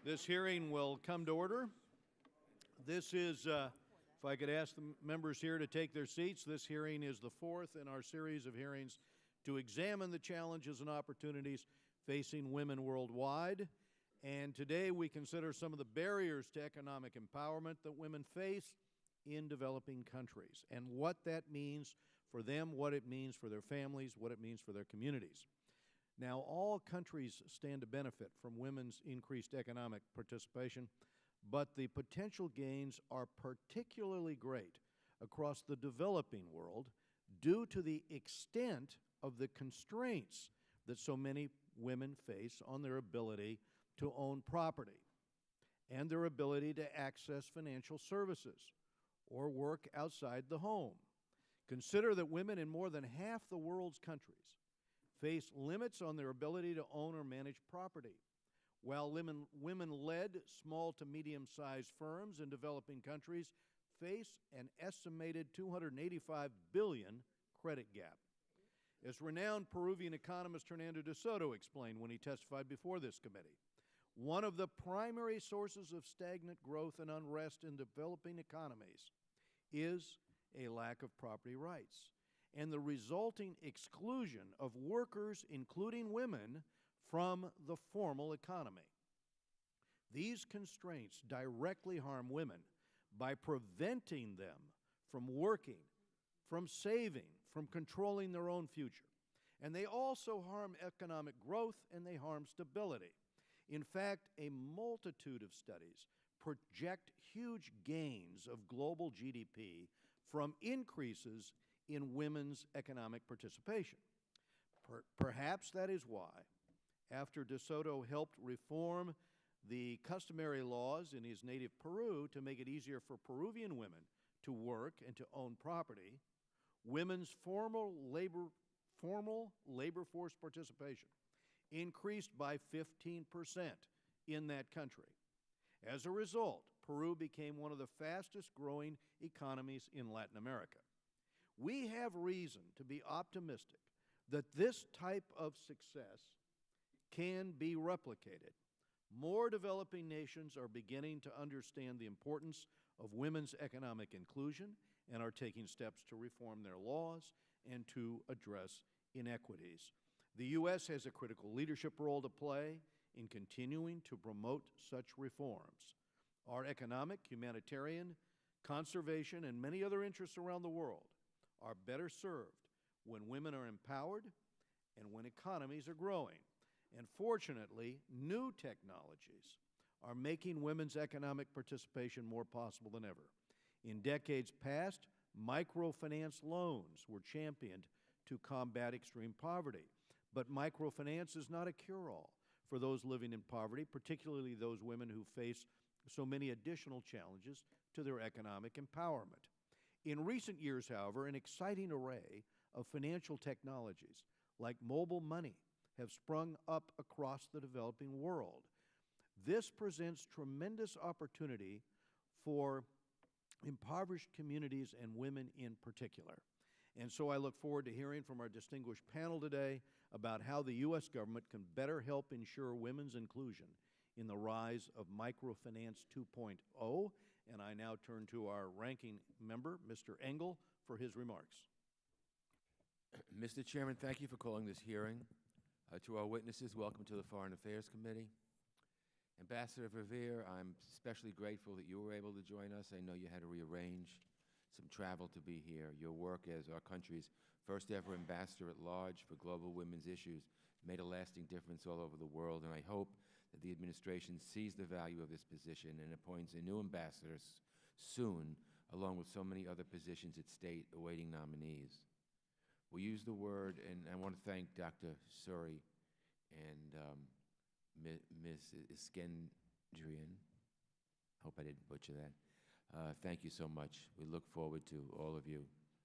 This hearing will come to order. This is, if I could ask the members here to take their seats, this hearing is the fourth in our series of hearings to examine the challenges and opportunities facing women worldwide. And today we consider some of the barriers to economic empowerment that women face in developing countries and what that means for them, what it means for their families, what it means for their communities. Now, all countries stand to benefit from women's increased economic participation, but the potential gains are particularly great across the developing world due to the extent of the constraints that so many women face on their ability to own property and their ability to access financial services or work outside the home. Consider that women in more than half the world's countries face limits on their ability to own or manage property, while women-led small to medium-sized firms in developing countries face an estimated $285 billion credit gap. As renowned Peruvian economist Hernando de Soto explained when he testified before this committee, one of the primary sources of stagnant growth and unrest in developing economies is a lack of property rights and the resulting exclusion of workers, including women, from the formal economy. These constraints directly harm women by preventing them from working, from saving, from controlling their own future. And they also harm economic growth and they harm stability. In fact, a multitude of studies project huge gains of global GDP from increases in women's economic participation. Perhaps that is why, after De Soto helped reform the customary laws in his native Peru to make it easier for Peruvian women to work and to own property, women's formal labor force participation increased by 15% in that country. As a result, Peru became one of the fastest growing economies in Latin America. We have reason to be optimistic that this type of success can be replicated. More developing nations are beginning to understand the importance of women's economic inclusion and are taking steps to reform their laws and to address inequities. The U.S. has a critical leadership role to play in continuing to promote such reforms. Our economic, humanitarian, conservation, and many other interests around the world are better served when women are empowered and when economies are growing. And fortunately, new technologies are making women's economic participation more possible than ever. In decades past, microfinance loans were championed to combat extreme poverty. But microfinance is not a cure-all for those living in poverty, particularly those women who face so many additional challenges to their economic empowerment. In recent years, however, an exciting array of financial technologies like mobile money have sprung up across the developing world. This presents tremendous opportunity for impoverished communities and women in particular. And so I look forward to hearing from our distinguished panel today about how the U.S. government can better help ensure women's inclusion in the rise of Microfinance 2.0. And I now turn to our ranking member, Mr. Engel, for his remarks. Mr. Chairman, thank you for calling this hearing. To our witnesses, welcome to the Foreign Affairs Committee. Ambassador Verveer, I'm especially grateful that you were able to join us. I know you had to rearrange some travel to be here. Your work as our country's first ever ambassador at large for global women's issues made a lasting difference all over the world, and I hope that the administration sees the value of this position and appoints a new ambassador soon, along with so many other positions at state awaiting nominees. We use the word, and I want to thank Dr. Suri and Ms. Iskendrian. Hope I didn't butcher that. Thank you so much. We look forward to all of you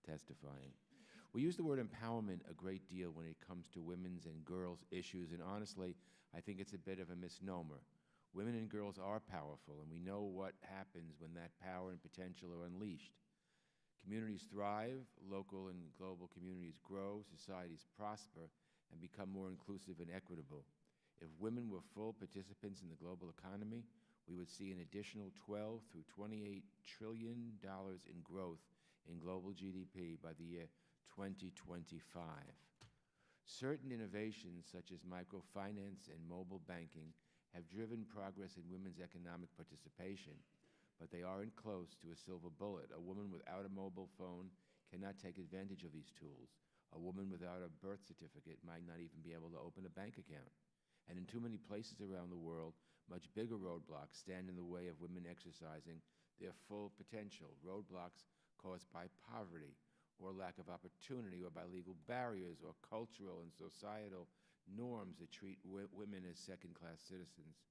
testifying. We use the word empowerment a great deal when it comes to women's and girls' issues, and honestly, I think it's a bit of a misnomer. Women and girls are powerful, and we know what happens when that power and potential are unleashed. Communities thrive, local and global communities grow, societies prosper, and become more inclusive and equitable. If women were full participants in the global economy, we would see an additional $12 through $28 trillion in growth in global GDP by the year 2025. Certain innovations, such as microfinance and mobile banking, have driven progress in women's economic participation, but they aren't close to a silver bullet. A woman without a mobile phone cannot take advantage of these tools. A woman without a birth certificate might not even be able to open a bank account. And in too many places around the world, much bigger roadblocks stand in the way of women exercising their full potential, roadblocks caused by poverty or lack of opportunity or by legal barriers or cultural and societal norms that treat women as second-class citizens.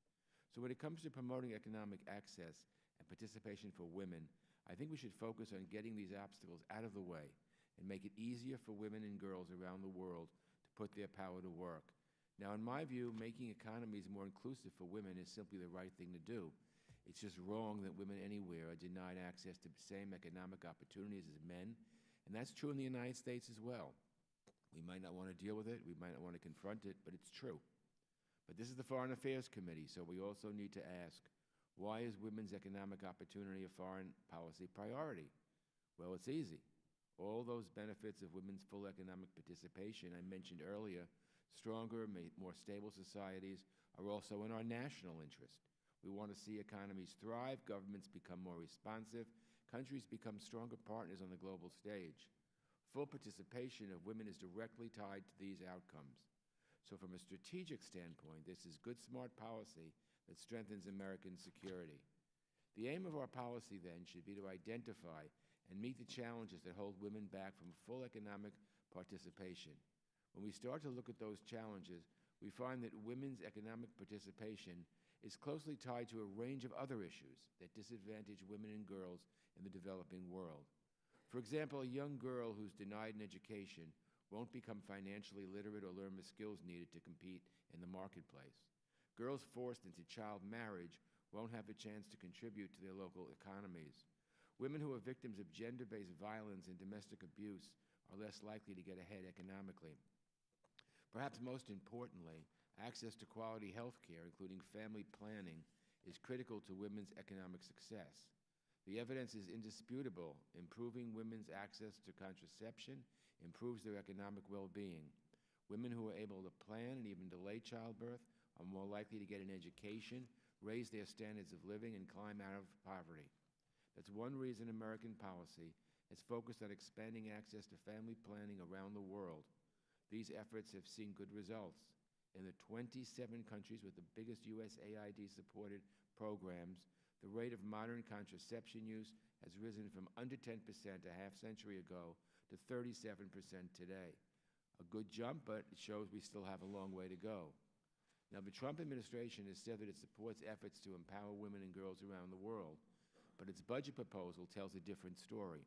So when it comes to promoting economic access and participation for women, I think we should focus on getting these obstacles out of the way and make it easier for women and girls around the world to put their power to work. Now, in my view, making economies more inclusive for women is simply the right thing to do. It's just wrong that women anywhere are denied access to the same economic opportunities as men, and that's true in the United States as well. We might not want to deal with it, we might not want to confront it, but it's true. But this is the Foreign Affairs Committee, so we also need to ask, why is women's economic opportunity a foreign policy priority? Well, it's easy. All those benefits of women's full economic participation I mentioned earlier, stronger, more stable societies, are also in our national interest. We want to see economies thrive, governments become more responsive, countries become stronger partners on the global stage. Full participation of women is directly tied to these outcomes. So from a strategic standpoint, this is good, smart policy that strengthens American security. The aim of our policy, then, should be to identify and meet the challenges that hold women back from full economic participation. When we start to look at those challenges, we find that women's economic participation is closely tied to a range of other issues that disadvantage women and girls in the developing world. For example, a young girl who's denied an education won't become financially literate or learn the skills needed to compete in the marketplace. Girls forced into child marriage won't have a chance to contribute to their local economies. Women who are victims of gender-based violence and domestic abuse are less likely to get ahead economically. Perhaps most importantly, access to quality health care, including family planning, is critical to women's economic success. The evidence is indisputable. Improving women's access to contraception improves their economic well-being. Women who are able to plan and even delay childbirth are more likely to get an education, raise their standards of living, and climb out of poverty. That's one reason American policy has focused on expanding access to family planning around the world. These efforts have seen good results. In the 27 countries with the biggest USAID-supported programs, the rate of modern contraception use has risen from under 10% a half-century ago to 37% today. A good jump, but it shows we still have a long way to go. Now, the Trump administration has said that it supports efforts to empower women and girls around the world, but its budget proposal tells a different story.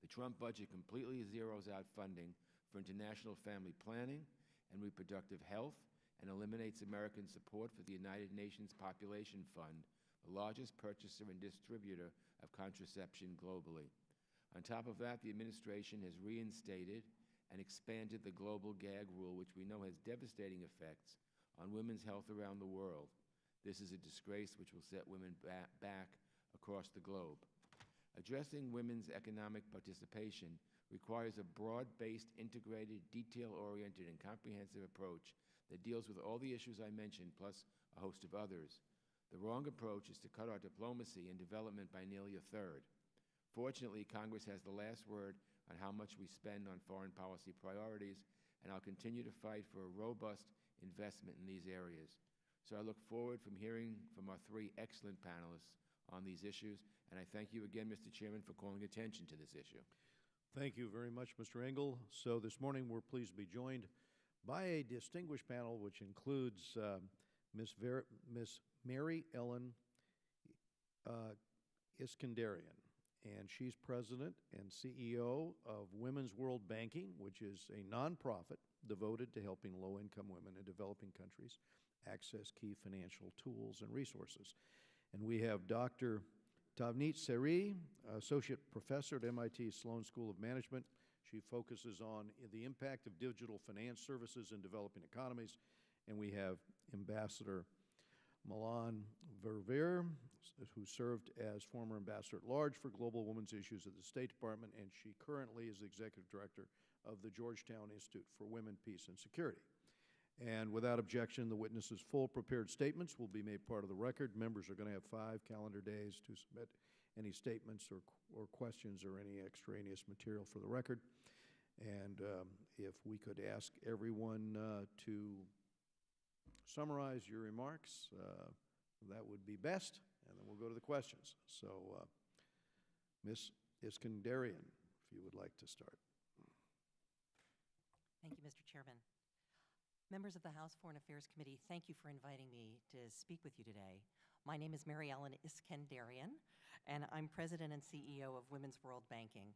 The Trump budget completely zeroes out funding for international family planning and reproductive health and eliminates American support for the United Nations Population Fund, the largest purchaser and distributor of contraception globally. On top of that, the administration has reinstated and expanded the global gag rule, which we know has devastating effects on women's health around the world. This is a disgrace which will set women back across the globe. Addressing women's economic participation requires a broad-based, integrated, detail-oriented, and comprehensive approach that deals with all the issues I mentioned, plus a host of others. The wrong approach is to cut our diplomacy and development by nearly a third. Fortunately, Congress has the last word on how much we spend on foreign policy priorities, and I'll continue to fight for a robust investment in these areas. So I look forward from hearing from our three excellent panelists on these issues, and I thank you again, Mr. Chairman, for calling attention to this issue. Thank you very much, Mr. Engel. So this morning we're pleased to be joined by a distinguished panel which includes Ms. Mary Ellen Iskandarian, and she's president and CEO of Women's World Banking, which is a nonprofit devoted to helping low-income women in developing countries access key financial tools and resources. And we have Dr. Tavneet Seri, Associate Professor at MIT Sloan School of Management. She focuses on the impact of digital finance services in developing economies. And we have Ambassador Milan Verveer, who served as former Ambassador at Large for Global Women's Issues at the State Department, and she currently is the Executive Director of the Georgetown Institute for Women, Peace, and Security. And without objection, the witnesses' full prepared statements will be made part of the record. Members are going to have 5 calendar days to submit any statements or questions or any extraneous material for the record. And if we could ask everyone to summarize your remarks, that would be best, and then we'll go to the questions. So, Ms. Iskandarian, if you would like to start. Thank you, Mr. Chairman. Members of the House Foreign Affairs Committee, thank you for inviting me to speak with you today. My name is Mary Ellen Iskandarian, and I'm President and CEO of Women's World Banking.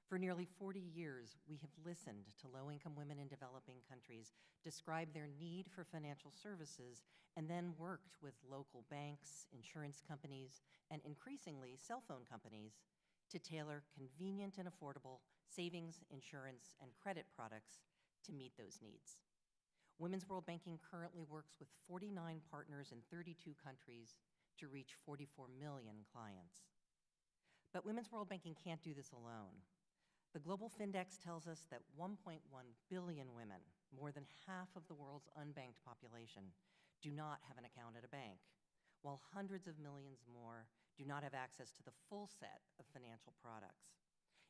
For nearly 40 years, we have listened to low-income women in developing countries describe their need for financial services, and then worked with local banks, insurance companies, and increasingly cell phone companies to tailor convenient and affordable savings, insurance, and credit products to meet those needs. Women's World Banking currently works with 49 partners in 32 countries to reach 44 million clients. But Women's World Banking can't do this alone. The Global Findex tells us that 1.1 billion women, more than half of the world's unbanked population, do not have an account at a bank, while hundreds of millions more do not have access to the full set of financial products.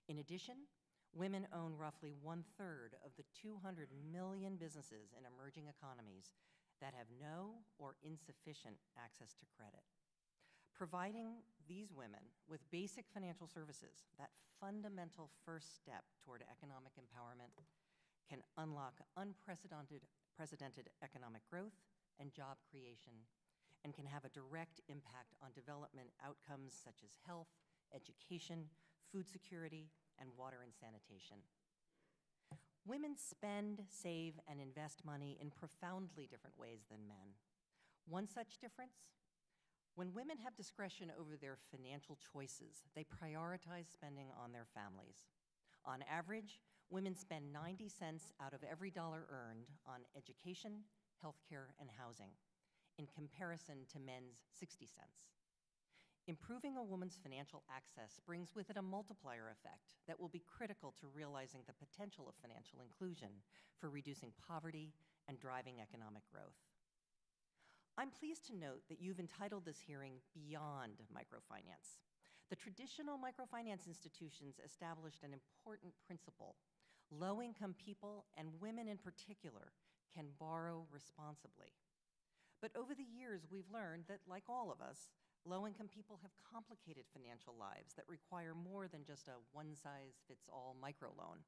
In addition, women own roughly 1/3 of the 200 million businesses in emerging economies that have no or insufficient access to credit. Providing these women with basic financial services, that fundamental first step toward economic empowerment, can unlock unprecedented economic growth and job creation, and can have a direct impact on development outcomes such as health, education, food security, and water and sanitation. Women spend, save, and invest money in profoundly different ways than men. One such difference: when women have discretion over their financial choices, they prioritize spending on their families. On average, women spend 90 cents out of every dollar earned on education, healthcare, and housing, in comparison to men's 60 cents. Improving a woman's financial access brings with it a multiplier effect that will be critical to realizing the potential of financial inclusion for reducing poverty and driving economic growth. I'm pleased to note that you've entitled this hearing Beyond Microfinance. The traditional microfinance institutions established an important principle. Low-income people, and women in particular, can borrow responsibly. But over the years, we've learned that, like all of us, low-income people have complicated financial lives that require more than just a one-size-fits-all microloan.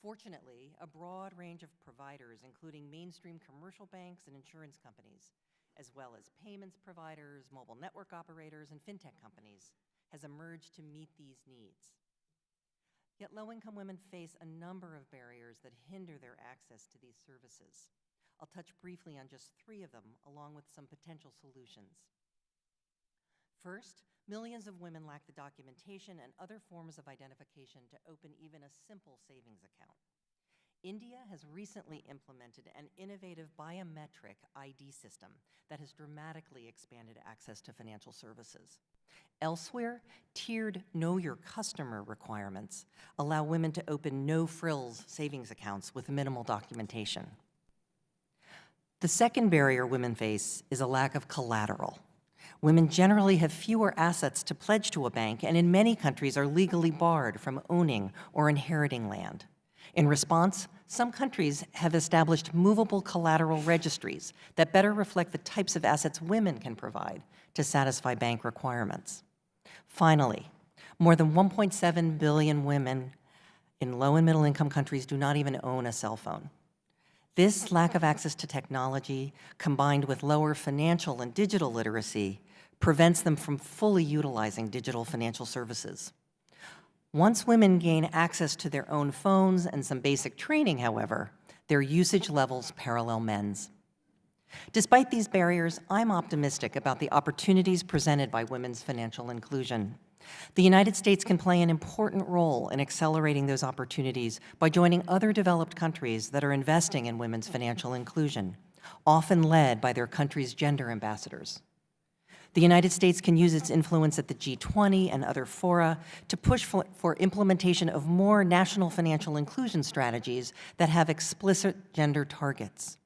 Fortunately, a broad range of providers, including mainstream commercial banks and insurance companies, as well as payments providers, mobile network operators, and fintech companies, has emerged to meet these needs. Yet low-income women face a number of barriers that hinder their access to these services. I'll touch briefly on just 3 of them, along with some potential solutions. First, millions of women lack the documentation and other forms of identification to open even a simple savings account. India has recently implemented an innovative biometric ID system that has dramatically expanded access to financial services. Elsewhere, tiered Know Your Customer requirements allow women to open no-frills savings accounts with minimal documentation. The second barrier women face is a lack of collateral. Women generally have fewer assets to pledge to a bank, and in many countries are legally barred from owning or inheriting land. In response, some countries have established movable collateral registries that better reflect the types of assets women can provide to satisfy bank requirements. Finally, more than 1.7 billion women in low and middle income countries do not even own a cell phone. This lack of access to technology, combined with lower financial and digital literacy, prevents them from fully utilizing digital financial services. Once women gain access to their own phones and some basic training, however, their usage levels parallel men's. Despite these barriers, I'm optimistic about the opportunities presented by women's financial inclusion. The United States can play an important role in accelerating those opportunities by joining other developed countries that are investing in women's financial inclusion. often led by their country's gender ambassadors. The United States can use its influence at the G20 and other fora to push for implementation of more national financial inclusion strategies that have explicit gender targets.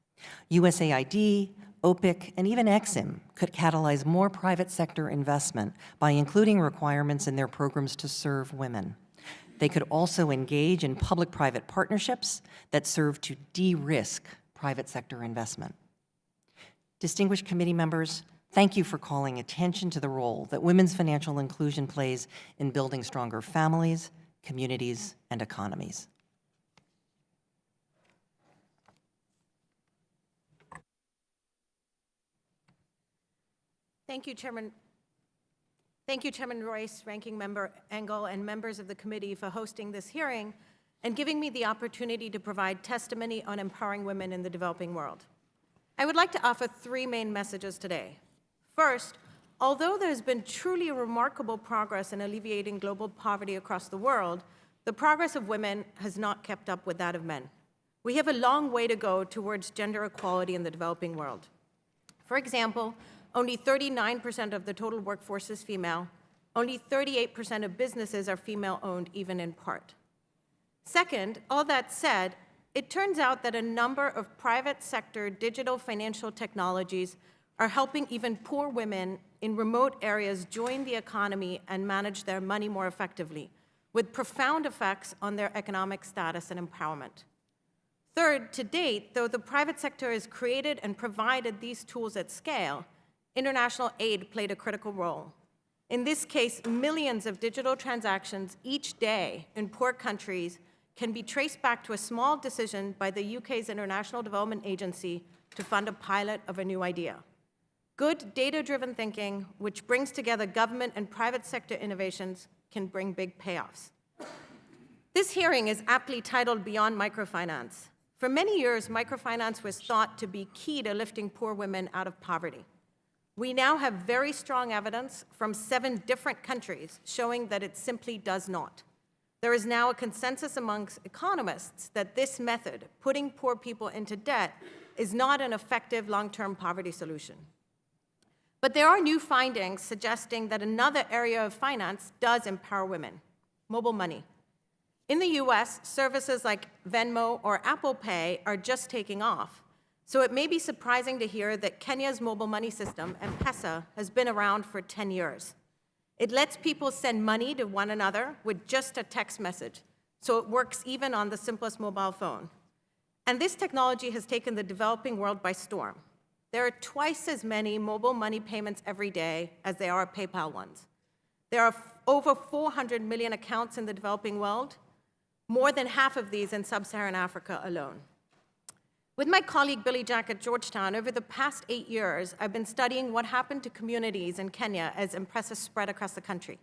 USAID, OPIC, and even EXIM could catalyze more private sector investment by including requirements in their programs to serve women. They could also engage in public-private partnerships that serve to de-risk private sector investment. Distinguished committee members, thank you for calling attention to the role that women's financial inclusion plays in building stronger families, communities, and economies. Thank you, Chairman. Thank you, Chairman Royce, Ranking Member Engel, and members of the committee for hosting this hearing and giving me the opportunity to provide testimony on empowering women in the developing world. I would like to offer three main messages today. First, although there's been truly remarkable progress in alleviating global poverty across the world, the progress of women has not kept up with that of men. We have a long way to go towards gender equality in the developing world. For example, only 39% of the total workforce is female. Only 38% of businesses are female-owned, even in part. Second, all that said, it turns out that a number of private sector digital financial technologies are helping even poor women in remote areas join the economy and manage their money more effectively, with profound effects on their economic status and empowerment. Third, to date, though the private sector has created and provided these tools at scale, international aid played a critical role. In this case, millions of digital transactions each day in poor countries can be traced back to a small decision by the UK's International Development Agency to fund a pilot of a new idea. Good data-driven thinking, which brings together government and private sector innovations, can bring big payoffs. This hearing is aptly titled Beyond Microfinance. For many years, microfinance was thought to be key to lifting poor women out of poverty. We now have very strong evidence from 7 different countries showing that it simply does not. There is now a consensus amongst economists that this method, putting poor people into debt, is not an effective long-term poverty solution. But there are new findings suggesting that another area of finance does empower women: mobile money. In the US, services like Venmo or Apple Pay are just taking off. So it may be surprising to hear that Kenya's mobile money system, M-Pesa, has been around for 10 years. It lets people send money to one another with just a text message, so it works even on the simplest mobile phone. And this technology has taken the developing world by storm. There are twice as many mobile money payments every day as there are PayPal ones. There are over 400 million accounts in the developing world, more than half of these in sub-Saharan Africa alone. With my colleague Billy Jack at Georgetown, over the past 8 years, I've been studying what happened to communities in Kenya as M-Pesa spread across the country.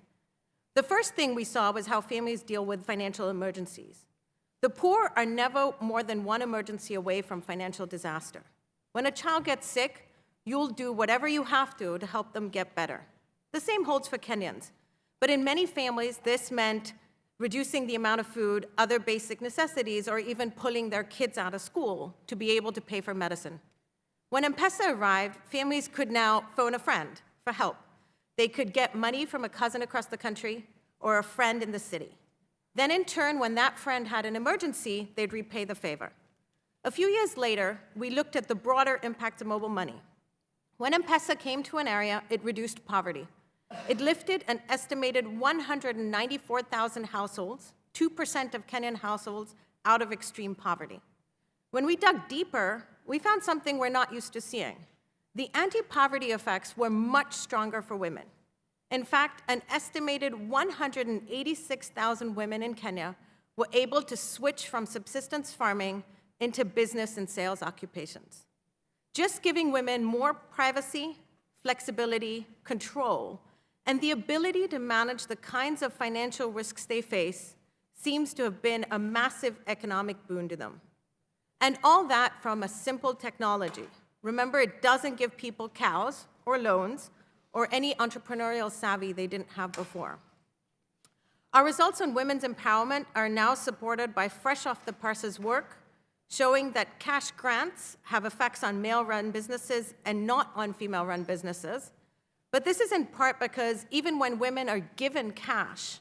The first thing we saw was how families deal with financial emergencies. The poor are never more than one emergency away from financial disaster. When a child gets sick, you'll do whatever you have to help them get better. The same holds for Kenyans. But in many families, this meant reducing the amount of food, other basic necessities, or even pulling their kids out of school to be able to pay for medicine. When M-Pesa arrived, families could now phone a friend for help. They could get money from a cousin across the country or a friend in the city. Then in turn, when that friend had an emergency, they'd repay the favor. A few years later, we looked at the broader impact of mobile money. When M-Pesa came to an area, it reduced poverty. It lifted an estimated 194,000 households, 2% of Kenyan households, out of extreme poverty. When we dug deeper, we found something we're not used to seeing. The anti-poverty effects were much stronger for women. In fact, an estimated 186,000 women in Kenya were able to switch from subsistence farming into business and sales occupations. Just giving women more privacy, flexibility, control, and the ability to manage the kinds of financial risks they face seems to have been a massive economic boon to them. And all that from a simple technology. Remember, it doesn't give people cows or loans or any entrepreneurial savvy they didn't have before. Our results on women's empowerment are now supported by fresh-off-the-presses work showing that cash grants have effects on male-run businesses and not on female-run businesses. But this is in part because even when women are given cash,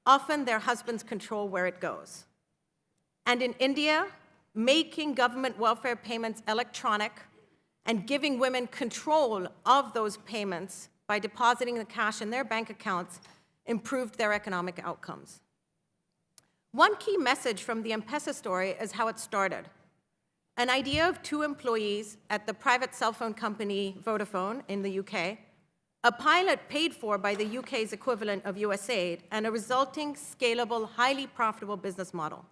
often their husbands control where it goes. And in India, making government welfare payments electronic and giving women control of those payments by depositing the cash in their bank accounts improved their economic outcomes. One key message from the M-Pesa story is how it started. An idea of 2 employees at the private cell phone company Vodafone in the UK, a pilot paid for by the UK's equivalent of USAID, and a resulting scalable, highly profitable business model.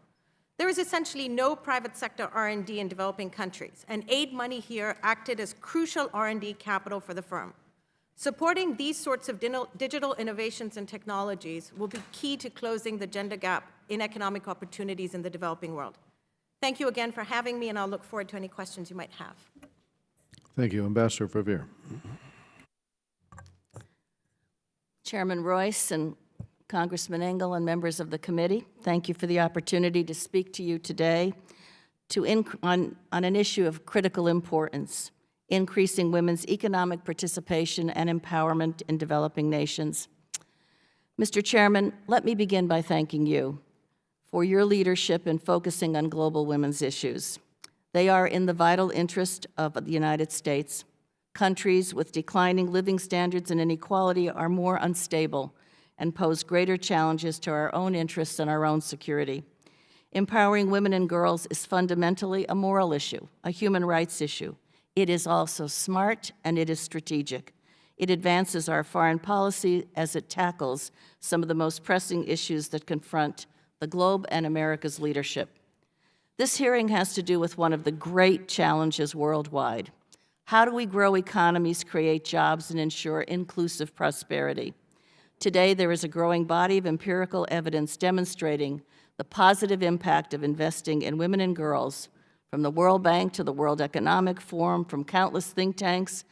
There is essentially no private sector R&D in developing countries, and aid money here acted as crucial R&D capital for the firm. Supporting these sorts of digital innovations and technologies will be key to closing the gender gap in economic opportunities in the developing world. Thank you again for having me, and I'll look forward to any questions you might have. Thank you. Ambassador Verveer. Chairman Royce and Congressman Engel and members of the committee, thank you for the opportunity to speak to you today on an issue of critical importance, increasing women's economic participation and empowerment in developing nations. Mr. Chairman, let me begin by thanking you for your leadership in focusing on global women's issues. They are in the vital interest of the United States. Countries with declining living standards and inequality are more unstable and pose greater challenges to our own interests and our own security. Empowering women and girls is fundamentally a moral issue, a human rights issue. It is also smart and it is strategic. It advances our foreign policy as it tackles some of the most pressing issues that confront the globe and America's leadership. This hearing has to do with one of the great challenges worldwide. How do we grow economies, create jobs, and ensure inclusive prosperity? Today, there is a growing body of empirical evidence demonstrating the positive impact of investing in women and girls, from the World Bank to the World Economic Forum, from countless think tanks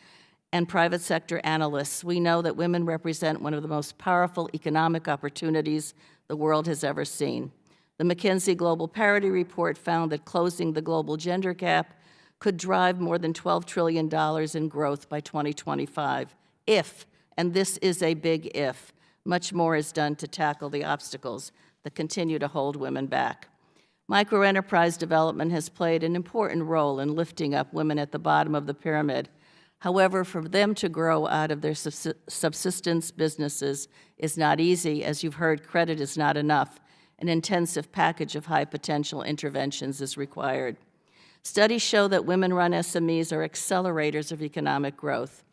and private sector analysts. We know that women represent one of the most powerful economic opportunities the world has ever seen. The McKinsey Global Parity Report found that closing the global gender gap could drive more than $12 trillion in growth by 2025 if, and this is a big if, much more is done to tackle the obstacles that continue to hold women back. Microenterprise development has played an important role in lifting up women at the bottom of the pyramid. However, for them to grow out of their subsistence businesses is not easy. As you've heard, credit is not enough. An intensive package of high-potential interventions is required. Studies show that women-run SMEs are accelerators of economic growth.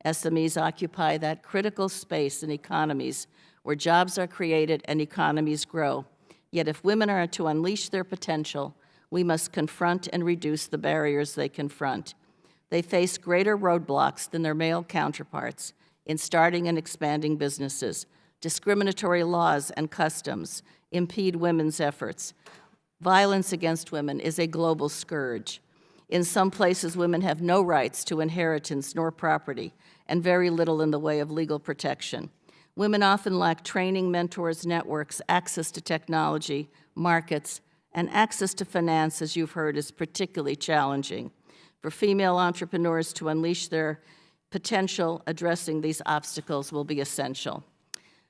SMEs occupy that critical space in economies where jobs are created and economies grow. Yet if women are to unleash their potential, we must confront and reduce the barriers they confront. They face greater roadblocks than their male counterparts in starting and expanding businesses. Discriminatory laws and customs impede women's efforts. Violence against women is a global scourge. In some places, women have no rights to inheritance nor property, and very little in the way of legal protection. Women often lack training, mentors, networks, access to technology, markets, and access to finance, as you've heard, is particularly challenging. For female entrepreneurs to unleash their potential, addressing these obstacles will be essential.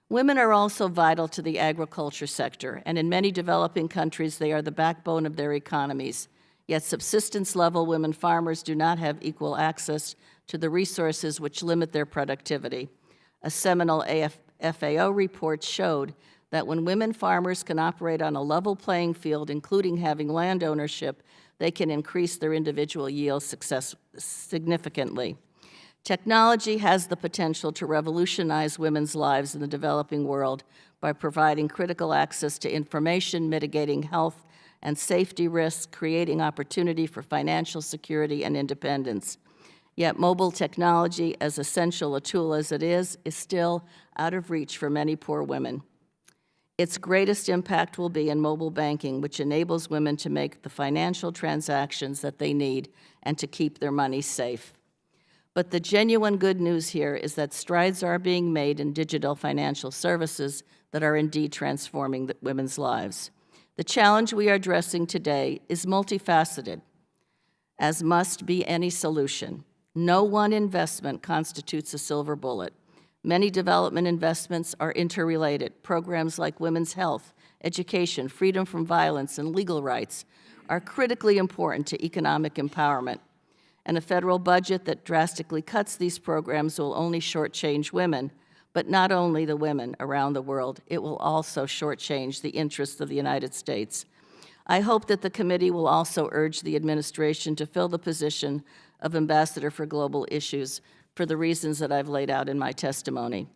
Women are also vital to the agriculture sector, and in many developing countries, they are the backbone of their economies. Yet subsistence-level women farmers do not have equal access to the resources which limit their productivity. A seminal FAO report showed that when women farmers can operate on a level playing field, including having land ownership, they can increase their individual yield significantly. Technology has the potential to revolutionize women's lives in the developing world by providing critical access to information, mitigating health and safety risks, creating opportunity for financial security and independence. Yet mobile technology, as essential a tool as it is still out of reach for many poor women. Its greatest impact will be in mobile banking, which enables women to make the financial transactions that they need and to keep their money safe. But the genuine good news here is that strides are being made in digital financial services that are indeed transforming women's lives. The challenge we are addressing today is multifaceted, as must be any solution. No one investment constitutes a silver bullet. Many development investments are interrelated. Programs like women's health, education, freedom from violence, and legal rights are critically important to economic empowerment. And a federal budget that drastically cuts these programs will only shortchange women, but not only the women around the world, it will also shortchange the interests of the United States. I hope that the committee will also urge the administration to fill the position of Ambassador for Global Issues for the reasons that I've laid out in my testimony.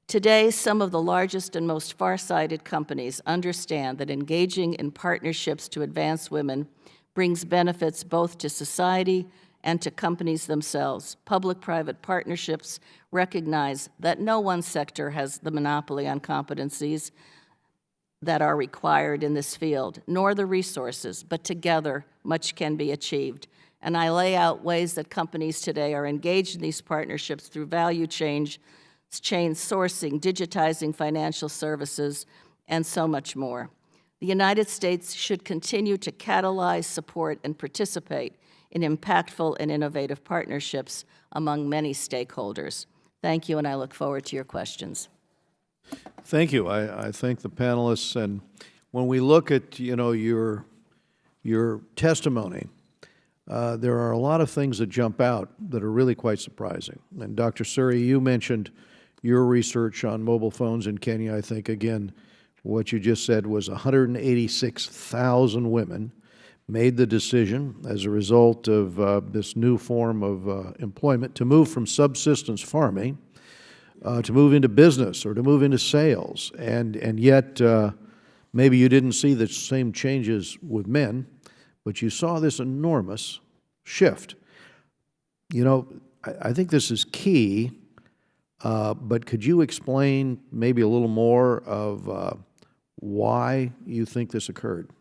Today, some of the largest and most far-sighted companies understand that engaging in partnerships to advance women brings benefits both to society and to companies themselves. Public-private partnerships recognize that no one sector has the monopoly on competencies that are required in this field, nor the resources, but together much can be achieved. And I lay out ways that companies today are engaged in these partnerships through value chain sourcing, digitizing financial services, and so much more. The United States should continue to catalyze, support, and participate in impactful and innovative partnerships among many stakeholders. Thank you, and I look forward to your questions. Thank you. I thank the panelists. And when we look at, your testimony, there are a lot of things that jump out that are really quite surprising. And Dr. Suri, you mentioned your research on mobile phones in Kenya. I think, again, what you just said was 186,000 women made the decision as a result of this new form of employment to move from subsistence farming to move into business or to move into sales. And yet, maybe you didn't see the same changes with men, but you saw this enormous shift. I think this is key, but could you explain maybe a little more of why you think this occurred?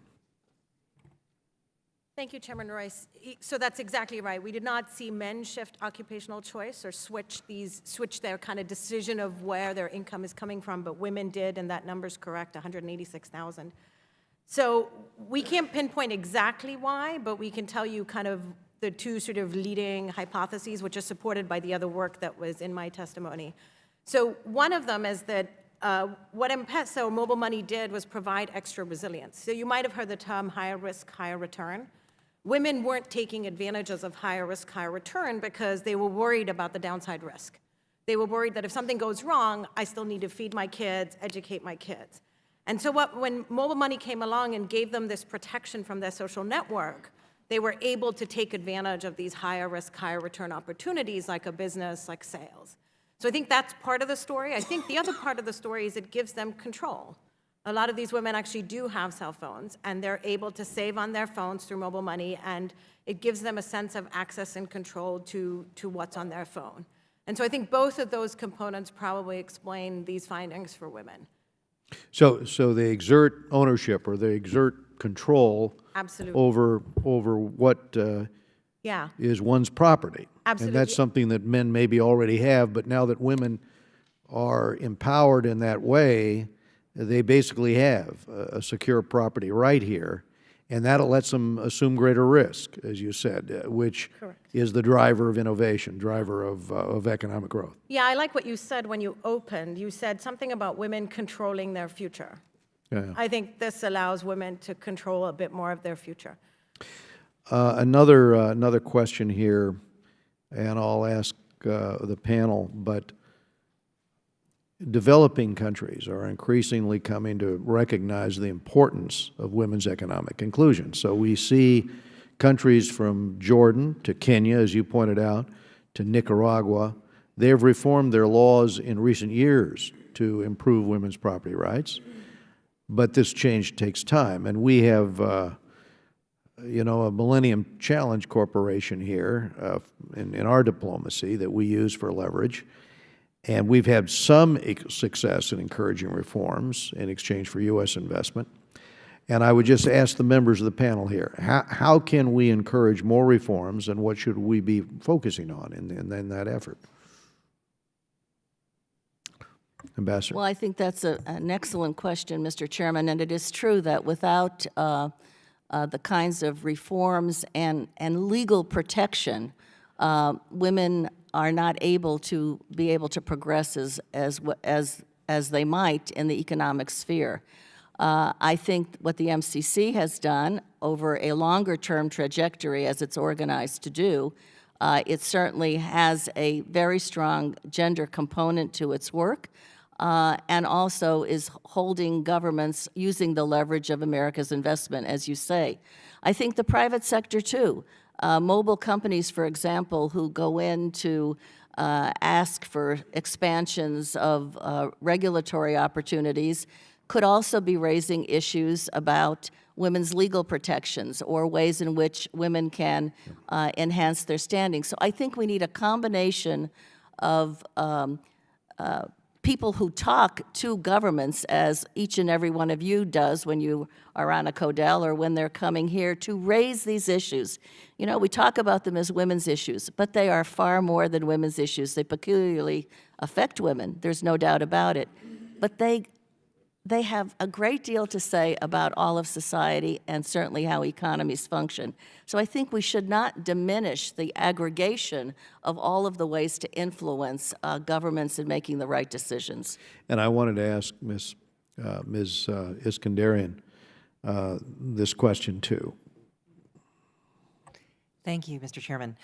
Thank you, Chairman Royce. So that's exactly right. We did not see men shift occupational choice or switch their kind of decision of where their income is coming from, but women did, and that number's correct, 186,000. So we can't pinpoint exactly why, but we can tell you kind of the two sort of leading hypotheses, which are supported by the other work that was in my testimony. So one of them is that what M-Pesa or mobile money did was provide extra resilience. So you might have heard the term higher risk, higher return. Women weren't taking advantages of higher risk, higher return because they were worried about the downside risk. They were worried that if something goes wrong, I still need to feed my kids, educate my kids. And so when mobile money came along and gave them this protection from their social network, they were able to take advantage of these higher risk, higher return opportunities like a business, like sales. So I think that's part of the story. I think the other part of the story is it gives them control. A lot of these women actually do have cell phones, and they're able to save on their phones through mobile money, and it gives them a sense of access and control to what's on their phone. And so I think both of those components probably explain these findings for women. So they exert ownership or they exert control Absolutely. over what Yeah. is one's property. Absolutely. And that's something that men maybe already have, but now that women are empowered in that way, they basically have a secure property right here, and that lets them assume greater risk, as you said, which Correct. is the driver of innovation, driver of economic growth. Yeah, I like what you said when you opened. You said something about women controlling their future. Yeah. I think this allows women to control a bit more of their future. Another question here, and I'll ask the panel, but developing countries are increasingly coming to recognize the importance of women's economic inclusion. So we see countries from Jordan to Kenya, as you pointed out, to Nicaragua. They have reformed their laws in recent years to improve women's property rights, but this change takes time. And we have, a Millennium Challenge Corporation here in our diplomacy that we use for leverage. And we've had some success in encouraging reforms in exchange for U.S. investment. And I would just ask the members of the panel here, how can we encourage more reforms, and what should we be focusing on in that effort? Ambassador. Well, I think that's an excellent question, Mr. Chairman, and it is true that without the kinds of reforms and legal protection, women are not able to progress as they might in the economic sphere. I think what the MCC has done over a longer-term trajectory, as it's organized to do, it certainly has a very strong gender component to its work, and also is holding governments using the leverage of America's investment, as you say. I think the private sector, too. Mobile companies, for example, who go in to ask for expansions of regulatory opportunities could also be raising issues about women's legal protections or ways in which women can enhance their standing. So I think we need a combination of people who talk to governments, as each and every one of you does when you are on a CODEL or when they're coming here, to raise these issues. You know, we talk about them as women's issues, but they are far more than women's issues. They peculiarly affect women, there's no doubt about it. But they have a great deal to say about all of society and certainly how economies function. So I think we should not diminish the aggregation of all of the ways to influence governments in making the right decisions. And I wanted to ask Ms. Iskandarian this question, too. Thank you, Mr. Chairman.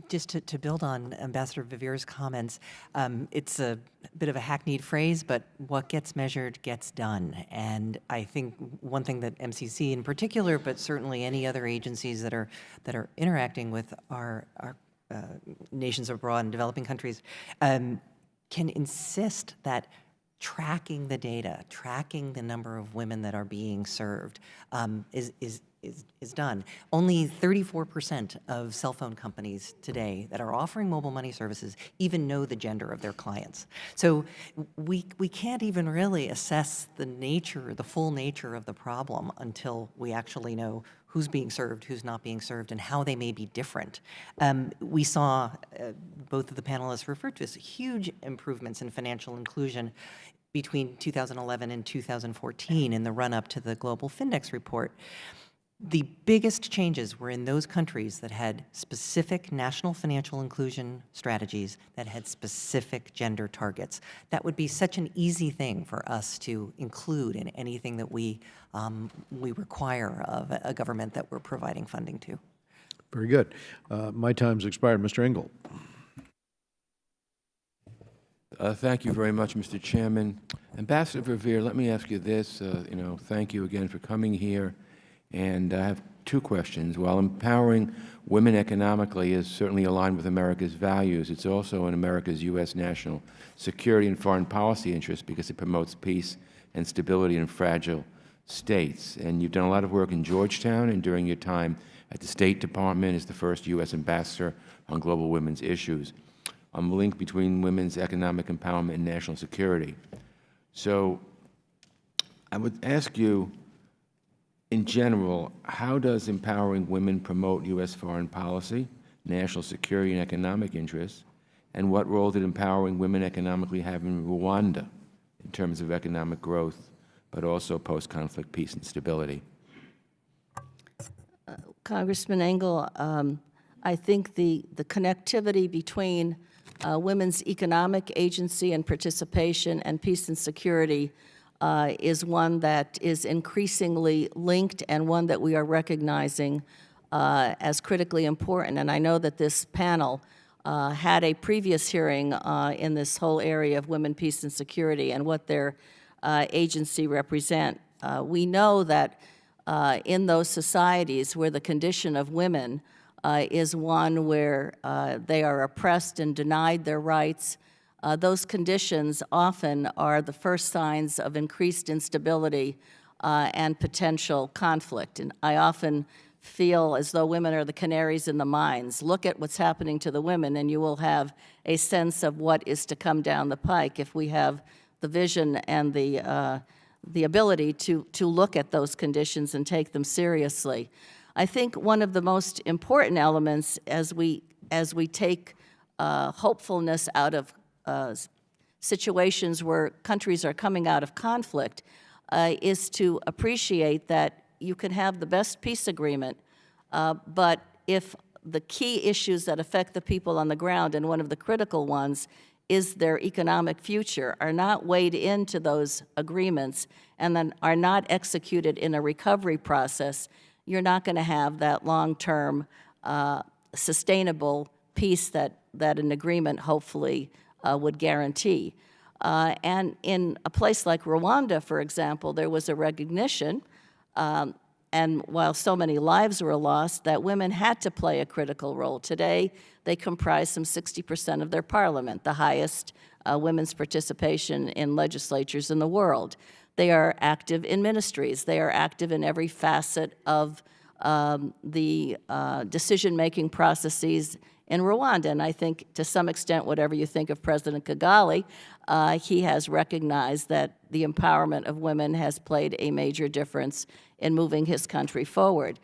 Just to build on Ambassador Vivier's comments, it's a bit of a hackneyed phrase, but what gets measured gets done. And I think one thing that MCC in particular, but certainly any other agencies that are interacting with our nations abroad and developing countries can insist that tracking the data, tracking the number of women that are being served is done. Only 34% of cell phone companies today that are offering mobile money services even know the gender of their clients. So we can't even really assess the full nature of the problem until we actually know who's being served, who's not being served, and how they may be different. We saw, both of the panelists referred to this, huge improvements in financial inclusion between 2011 and 2014 in the run-up to the Global Findex report. The biggest changes were in those countries that had specific national financial inclusion strategies that had specific gender targets. That would be such an easy thing for us to include in anything that we require of a government that we're providing funding to. Very good. My time's expired. Mr. Engel. Thank you very much, Mr. Chairman. Ambassador Verveer, let me ask you this. Thank you again for coming here. And I have two questions. While empowering women economically is certainly aligned with America's values, it's also in America's U.S. national security and foreign policy interests because it promotes peace and stability in fragile states. And you've done a lot of work in Georgetown, and during your time at the State Department as the first U.S. ambassador on global women's issues, on the link between women's economic empowerment and national security. So I would ask you, in general, how does empowering women promote U.S. foreign policy, national security, and economic interests? And what role did empowering women economically have in Rwanda in terms of economic growth, but also post-conflict peace and stability? Congressman Engel, I think the connectivity between women's economic agency and participation and peace and security is one that is increasingly linked and one that we are recognizing as critically important. And I know that this panel had a previous hearing in this whole area of women, peace, and security and what their agency represent. We know that in those societies where the condition of women is one where they are oppressed and denied their rights, those conditions often are the first signs of increased instability and potential conflict. And I often feel as though women are the canaries in the mines. Look at what's happening to the women, and you will have a sense of what is to come down the pike if we have the vision and the ability to look at those conditions and take them seriously. I think one of the most important elements as we take hopefulness out of situations where countries are coming out of conflict is to appreciate that you can have the best peace agreement, but if the key issues that affect the people on the ground, and one of the critical ones is their economic future, are not weighed into those agreements and then are not executed in a recovery process, you're not going to have that long-term sustainable peace that an agreement hopefully would guarantee. And in a place like Rwanda, for example, there was a recognition, and while so many lives were lost, that women had to play a critical role. Today, they comprise some 60% of their parliament, the highest women's participation in legislatures in the world. They are active in ministries. They are active in every facet of the decision-making processes in Rwanda. And I think, to some extent, whatever you think of President Kagame, he has recognized that the empowerment of women has played a major difference in moving his country forward.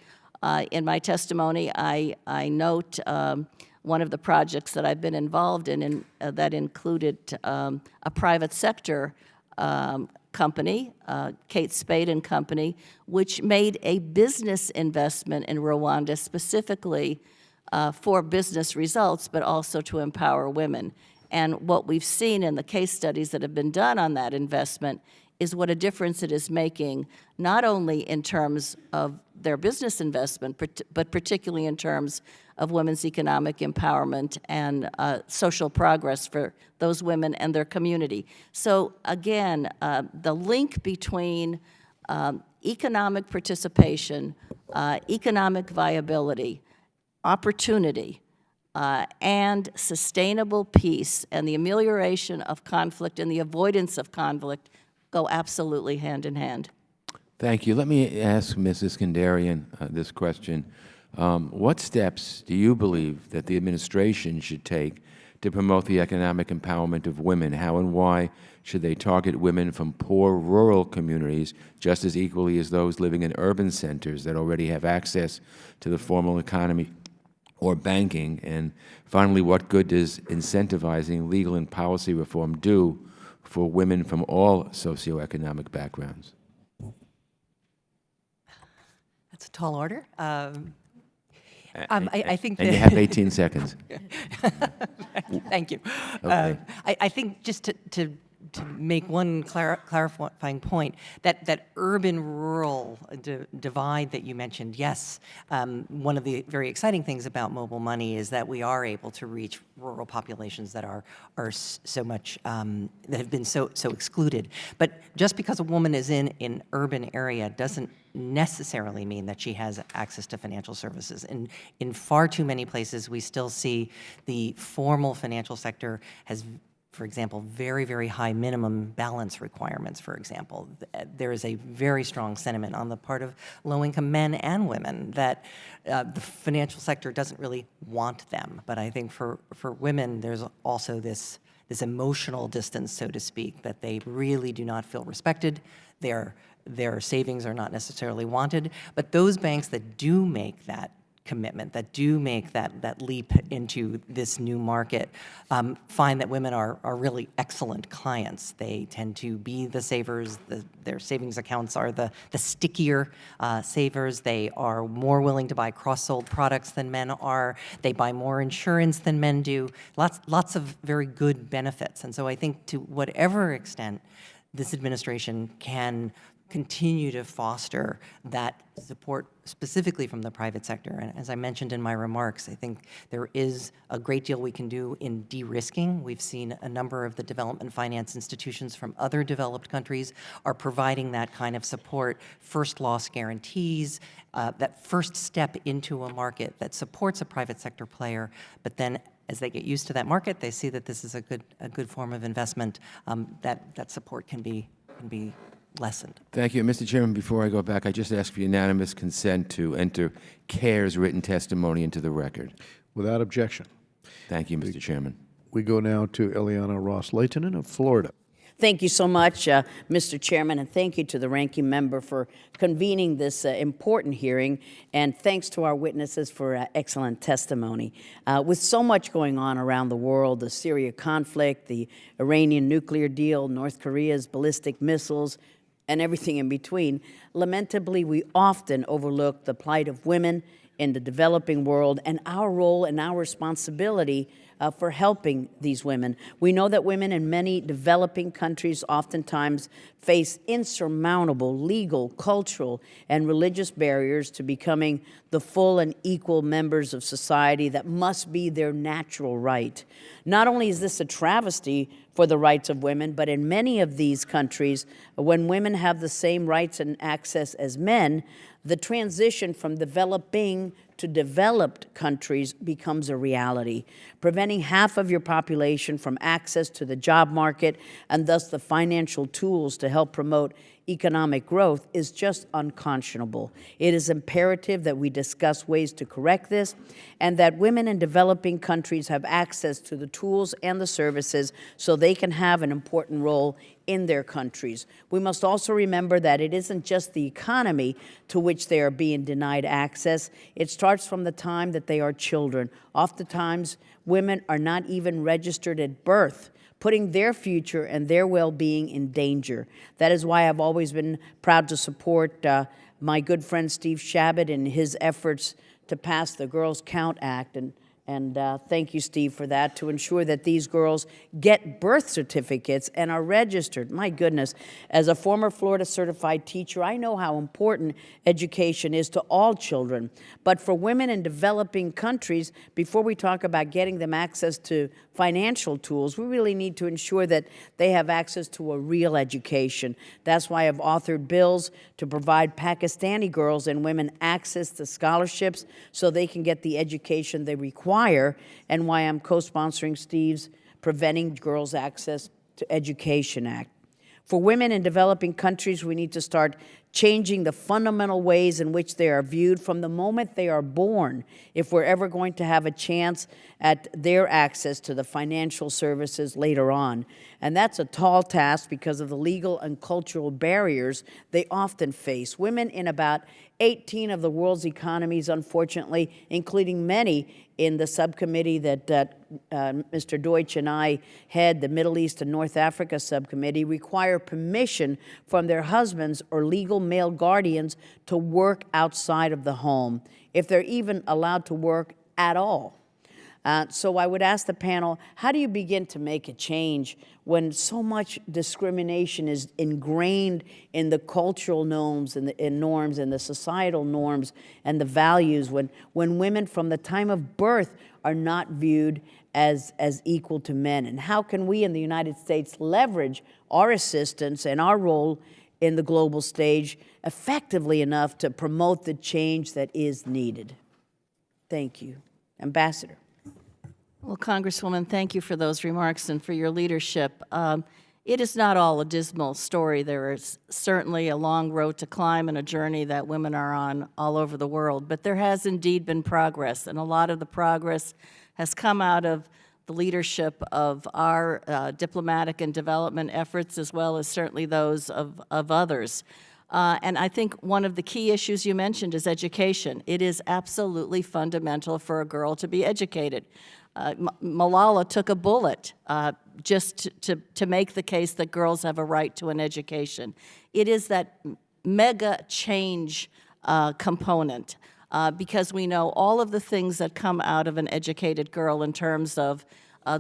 In my testimony, I note one of the projects that I've been involved in that included a private sector company, Kate Spade and Company, which made a business investment in Rwanda specifically for business results, but also to empower women. And what we've seen in the case studies that have been done on that investment is what a difference it is making, not only in terms of their business investment, but particularly in terms of women's economic empowerment and social progress for those women and their community. So again, the link between economic participation, economic viability, opportunity, and sustainable peace and the amelioration of conflict and the avoidance of conflict go absolutely hand in hand. Thank you. Let me ask Mrs. Kandarian this question. What steps do you believe that the administration should take to promote the economic empowerment of women? How and why should they target women from poor rural communities just as equally as those living in urban centers that already have access to the formal economy or banking? And finally, what good does incentivizing legal and policy reform do for women from all socioeconomic backgrounds? That's a tall order. I think and you have 18 seconds. Thank you. Okay. I think just to make one clarifying point, that urban-rural divide that you mentioned, yes, one of the very exciting things about mobile money is that we are able to reach rural populations that are so much, that have been so excluded. But just because a woman is in an urban area doesn't necessarily mean that she has access to financial services. In far too many places, we still see the formal financial sector has, for example, very, very high minimum balance requirements, for example. There is a very strong sentiment on the part of low-income men and women that the financial sector doesn't really want them. But I think for women, there's also this emotional distance, so to speak, that they really do not feel respected. Their savings are not necessarily wanted. But those banks that do make that commitment, that do make that leap into this new market, find that women are really excellent clients. They tend to be the savers. Their savings accounts are the stickier savers. They are more willing to buy cross-sold products than men are. They buy more insurance than men do. Lots of very good benefits. And so I think to whatever extent this administration can continue to foster that support specifically from the private sector. And as I mentioned in my remarks, I think there is a great deal we can do in de-risking. We've seen a number of the development finance institutions from other developed countries are providing that kind of support, first loss guarantees, that first step into a market that supports a private sector player, but then as they get used to that market, they see that this is a good form of investment, that support can be lessened. Thank you. Mr. Chairman, before I go back, I just ask for unanimous consent to enter CARE's written testimony into the record. Without objection. Thank you, Mr. Chairman. We go now to Eliana Ross-Leitonen of Florida. Thank you so much, Mr. Chairman, and thank you to the ranking member for convening this important hearing, and thanks to our witnesses for excellent testimony. With so much going on around the world, the Syria conflict, the Iranian nuclear deal, North Korea's ballistic missiles, and everything in between, lamentably, we often overlook the plight of women in the developing world and our role and our responsibility for helping these women. We know that women in many developing countries oftentimes face insurmountable legal, cultural, and religious barriers to becoming the full and equal members of society that must be their natural right. Not only is this a travesty for the rights of women, but in many of these countries, when women have the same rights and access as men, the transition from developing to developed countries becomes a reality. Preventing half of your population from access to the job market and thus the financial tools to help promote economic growth is just unconscionable. It is imperative that we discuss ways to correct this and that women in developing countries have access to the tools and the services so they can have an important role in their countries. We must also remember that it isn't just the economy to which they are being denied access. It starts from the time that they are children. Oftentimes, women are not even registered at birth, putting their future and their well-being in danger. That is why I've always been proud to support my good friend Steve Shabbat in his efforts to pass the Girls Count Act, and thank you, Steve, for that, to ensure that these girls get birth certificates and are registered. My goodness, as a former Florida certified teacher, I know how important education is to all children. But for women in developing countries, before we talk about getting them access to financial tools, we really need to ensure that they have access to a real education. That's why I've authored bills to provide Pakistani girls and women access to scholarships so they can get the education they require, and why I'm co-sponsoring Steve's Preventing Girls' Access to Education Act. For women in developing countries, we need to start changing the fundamental ways in which they are viewed from the moment they are born if we're ever going to have a chance at their access to the financial services later on. And that's a tall task because of the legal and cultural barriers they often face. Women in about 18 of the world's economies, unfortunately, including many in the subcommittee that Mr. Deutsch and I head, the Middle East and North Africa subcommittee, require permission from their husbands or legal male guardians to work outside of the home, if they're even allowed to work at all. So I would ask the panel, how do you begin to make a change when so much discrimination is ingrained in the cultural norms and the societal norms and the values, when women from the time of birth are not viewed as equal to men? And how can we in the United States leverage our assistance and our role in the global stage effectively enough to promote the change that is needed? Thank you. Ambassador. Well, Congresswoman, thank you for those remarks and for your leadership. It is not all a dismal story. There is certainly a long road to climb and a journey that women are on all over the world. But there has indeed been progress, and a lot of the progress has come out of the leadership of our diplomatic and development efforts, as well as certainly those of others. And I think one of the key issues you mentioned is education. It is absolutely fundamental for a girl to be educated. Malala took a bullet just to make the case that girls have a right to an education. It is that mega change component because we know all of the things that come out of an educated girl in terms of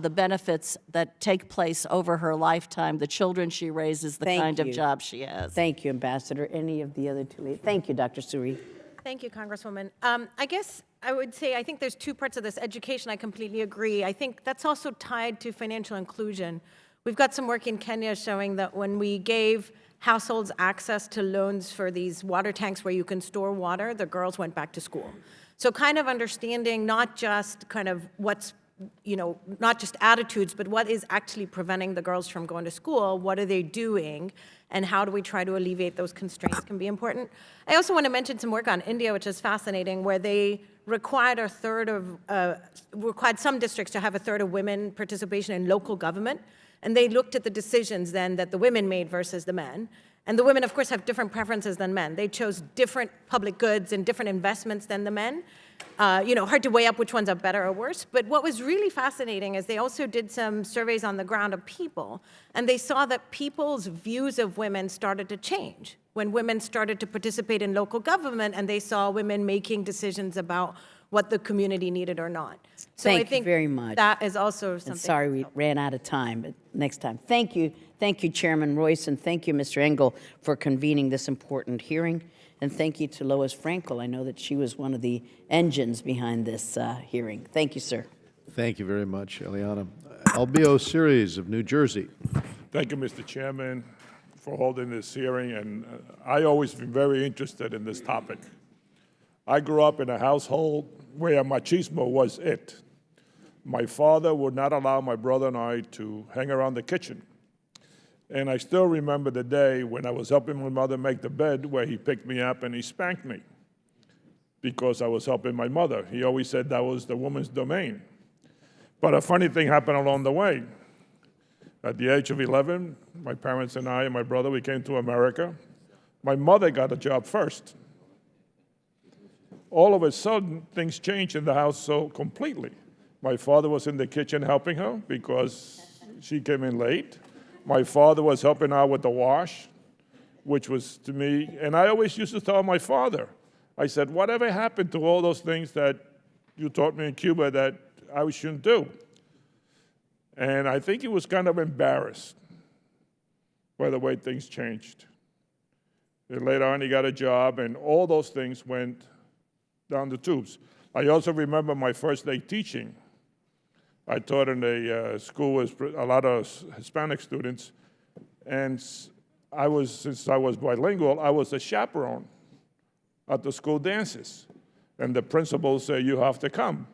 the benefits that take place over her lifetime, the children she raises, the kind of job she has. Thank you, Ambassador. Any of the other two? Thank you, Dr. Suri. Thank you, Congresswoman. I guess I would say I think there's two parts of this. Education, I completely agree. I think that's also tied to financial inclusion. We've got some work in Kenya showing that when we gave households access to loans for these water tanks where you can store water, the girls went back to school. So kind of understanding not just kind of what's, not just attitudes, but what is actually preventing the girls from going to school, what are they doing, and how do we try to alleviate those constraints can be important. I also want to mention some work on India, which is fascinating, where they required required some districts to have a third of women participation in local government. And they looked at the decisions then that the women made versus the men. And the women, of course, have different preferences than men. They chose different public goods and different investments than the men. Hard to weigh up which ones are better or worse. But what was really fascinating is they also did some surveys on the ground of people, and they saw that people's views of women started to change when women started to participate in local government and they saw women making decisions about what the community needed or not. So I Thank you think very much. that is also something. And sorry we ran out of time, but next time. Thank you, Chairman Royce, and thank you, Mr. Engel, for convening this important hearing. And thank you to Lois Frankel. I know that she was one of the engines behind this hearing. Thank you, sir. Thank you very much, Eliana. Albio Series of New Jersey. Thank you, Mr. Chairman, for holding this hearing, and I always been very interested in this topic. I grew up in a household where machismo was it. My father would not allow my brother and I to hang around the kitchen. And I still remember the day when I was helping my mother make the bed where he picked me up and he spanked me because I was helping my mother. He always said that was the woman's domain. But a funny thing happened along the way. At the age of 11, my parents and I and my brother, we came to America. My mother got a job first. All of a sudden, things changed in the house so completely. My father was in the kitchen helping her because she came in late. My father was helping out with the wash, which was to me, and I always used to tell my father, I said, whatever happened to all those things that you taught me in Cuba that I shouldn't do? And I think he was kind of embarrassed by the way things changed. And later on, he got a job, and all those things went down the tubes. I also remember my first day teaching. I taught in a school with a lot of Hispanic students, and since I was bilingual, I was a chaperone at the school dances. And the principal said, you have to come.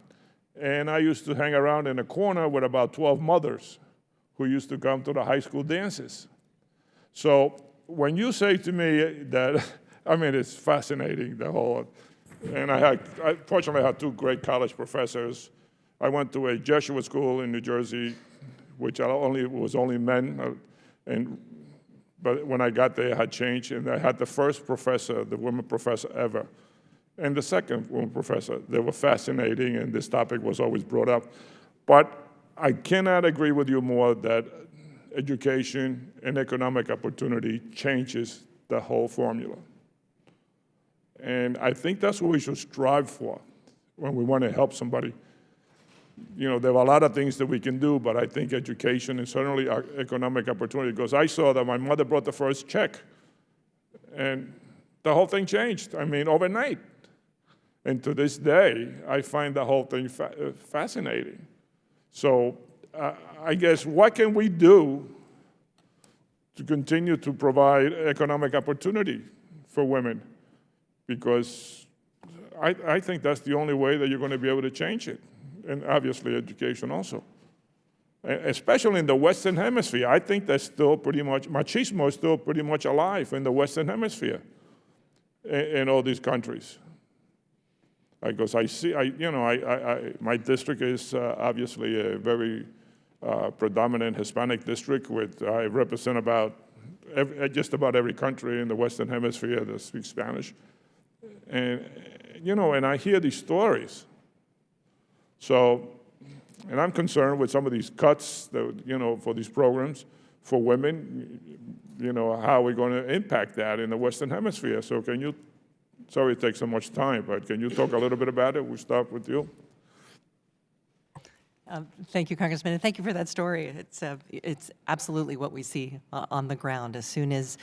And I used to hang around in a corner with about 12 mothers who used to come to the high school dances. So when you say to me that, I mean, it's fascinating, the whole, and I fortunately had two great college professors. I went to a Jesuit school in New Jersey, which was only men, but when I got there, it had changed, and I had the first professor, the woman professor ever, and the second woman professor. They were fascinating, and this topic was always brought up. But I cannot agree with you more that education and economic opportunity changes the whole formula. And I think that's what we should strive for when we want to help somebody. There are a lot of things that we can do, but I think education and certainly economic opportunity, because I saw that my mother brought the first check, and the whole thing changed, overnight. And to this day, I find the whole thing fascinating. So I guess what can we do to continue to provide economic opportunity for women? Because I think that's the only way that you're going to be able to change it. And obviously education also. Especially in the Western Hemisphere. I think that's still pretty much, machismo is still pretty much alive in the Western Hemisphere in all these countries. Because I see, my district is obviously a very predominant Hispanic district I represent just about every country in the Western Hemisphere that speaks Spanish. And I hear these stories. So, and I'm concerned with some of these cuts that, for these programs for women, how we're going to impact that in the Western Hemisphere. So can you, sorry it takes so much time, but can you talk a little bit about it? We'll start with you. Thank you, Congressman, and thank you for that story. It's absolutely what we see on the ground. As soon as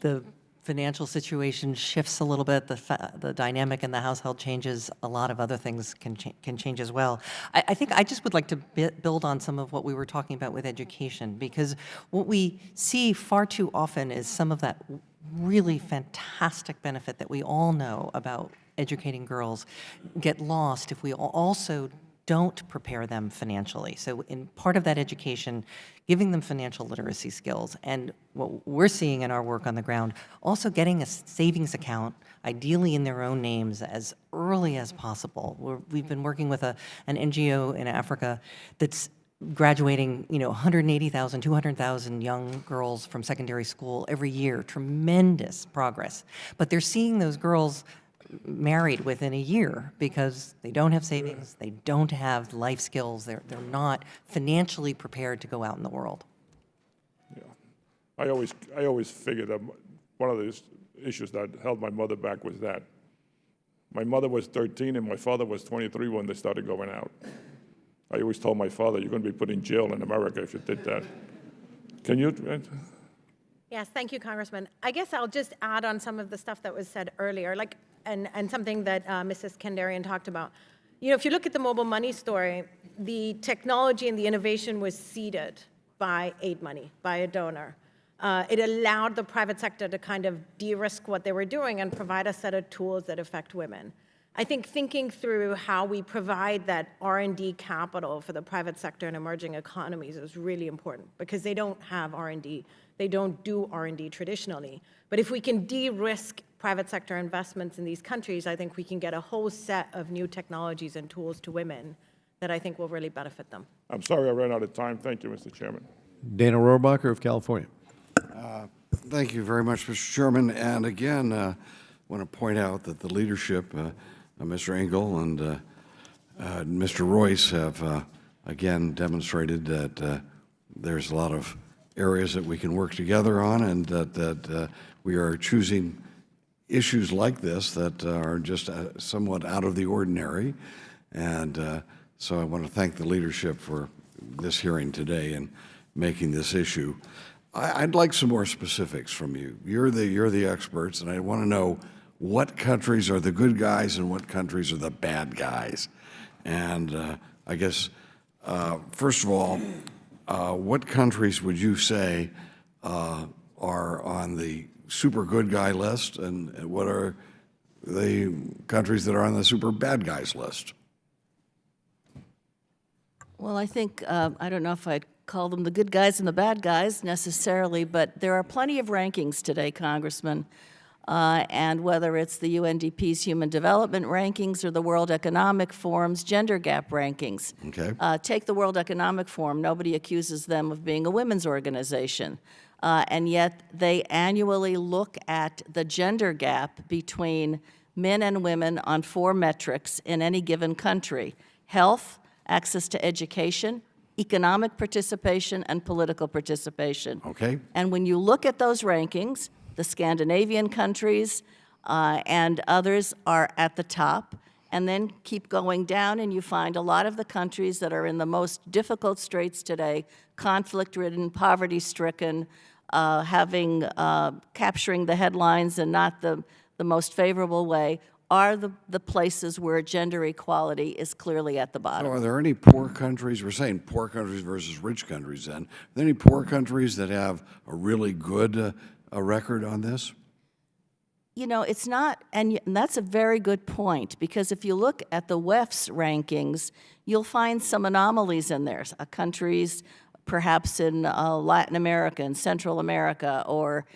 the financial situation shifts a little bit, the dynamic in the household changes, a lot of other things can change as well. I think I just would like to build on some of what we were talking about with education, because what we see far too often is some of that really fantastic benefit that we all know about educating girls get lost if we also don't prepare them financially. So in part of that education, giving them financial literacy skills, and what we're seeing in our work on the ground, also getting a savings account, ideally in their own names, as early as possible. We've been working with an NGO in Africa that's graduating, 180,000, 200,000 young girls from secondary school every year. Tremendous progress. But they're seeing those girls married within a year because they don't have savings, they don't have life skills, they're not financially prepared to go out in the world. I always figured that one of the issues that held my mother back was that. My mother was 13 and my father was 23 when they started going out. I always told my father, you're going to be put in jail in America if you did that. Can you? Yes, thank you, Congressman. I guess I'll just add on some of the stuff that was said earlier, and something that Mrs. Kandarian talked about. If you look at the mobile money story, the technology and the innovation was seeded by aid money, by a donor. It allowed the private sector to kind of de-risk what they were doing and provide a set of tools that affect women. I think thinking through how we provide that R&D capital for the private sector and emerging economies is really important because they don't have R&D. They don't do R&D traditionally. But if we can de-risk private sector investments in these countries, I think we can get a whole set of new technologies and tools to women that I think will really benefit them. I'm sorry I ran out of time. Thank you, Mr. Chairman. Dana Rohrabacher of California. Thank you very much, Mr. Chairman. And again, I want to point out that the leadership, Mr. Engel and Mr. Royce have, again, demonstrated that there's a lot of areas that we can work together on and that we are choosing issues like this that are just somewhat out of the ordinary. And so I want to thank the leadership for this hearing today and making this issue. I'd like some more specifics from you. You're the experts, and I want to know what countries are the good guys and what countries are the bad guys. And I guess, first of all, what countries would you say are on the super good guy list, and what are the countries that are on the super bad guys list? Well, I think, I don't know if I'd call them the good guys and the bad guys necessarily, but there are plenty of rankings today, Congressman. And whether it's the UNDP's Human Development Rankings or the World Economic Forum's Gender Gap Rankings. Okay. Take the World Economic Forum. Nobody accuses them of being a women's organization. And yet they annually look at the gender gap between men and women on 4 metrics in any given country: health, access to education, economic participation, and political participation. Okay. And when you look at those rankings, the Scandinavian countries and others are at the top, and then keep going down, and you find a lot of the countries that are in the most difficult straits today, conflict-ridden, poverty-stricken, capturing the headlines and not the most favorable way, are the places where gender equality is clearly at the bottom. So are there any poor countries? We're saying poor countries versus rich countries then. Are there any poor countries that have a really good record on this? It's not, and that's a very good point, because if you look at the WEF's rankings, you'll find some anomalies in there. Countries perhaps in Latin America and Central America or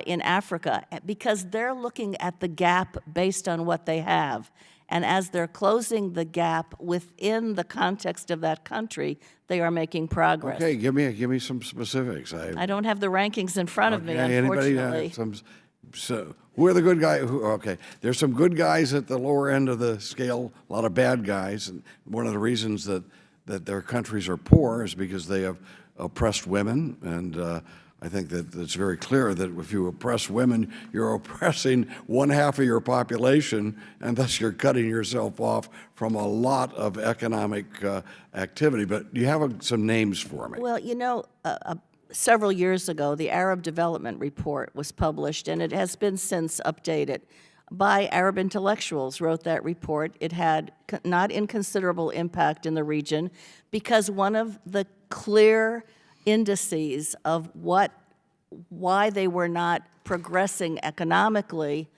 in Africa, because they're looking at the gap based on what they have. And as they're closing the gap within the context of that country, they are making progress. Okay, give me some specifics. I don't have the rankings in front of me, unfortunately. So who are the good guys? Okay, there's some good guys at the lower end of the scale, a lot of bad guys. And one of the reasons that their countries are poor is because they have oppressed women. And I think that it's very clear that if you oppress women, you're oppressing 1/2 of your population, and thus you're cutting yourself off from a lot of economic activity. But do you have some names for me? Well, several years ago, the Arab Development Report was published, and it has been since updated by Arab intellectuals wrote that report. It had not inconsiderable impact in the region because one of the clear indices of why they were not progressing economically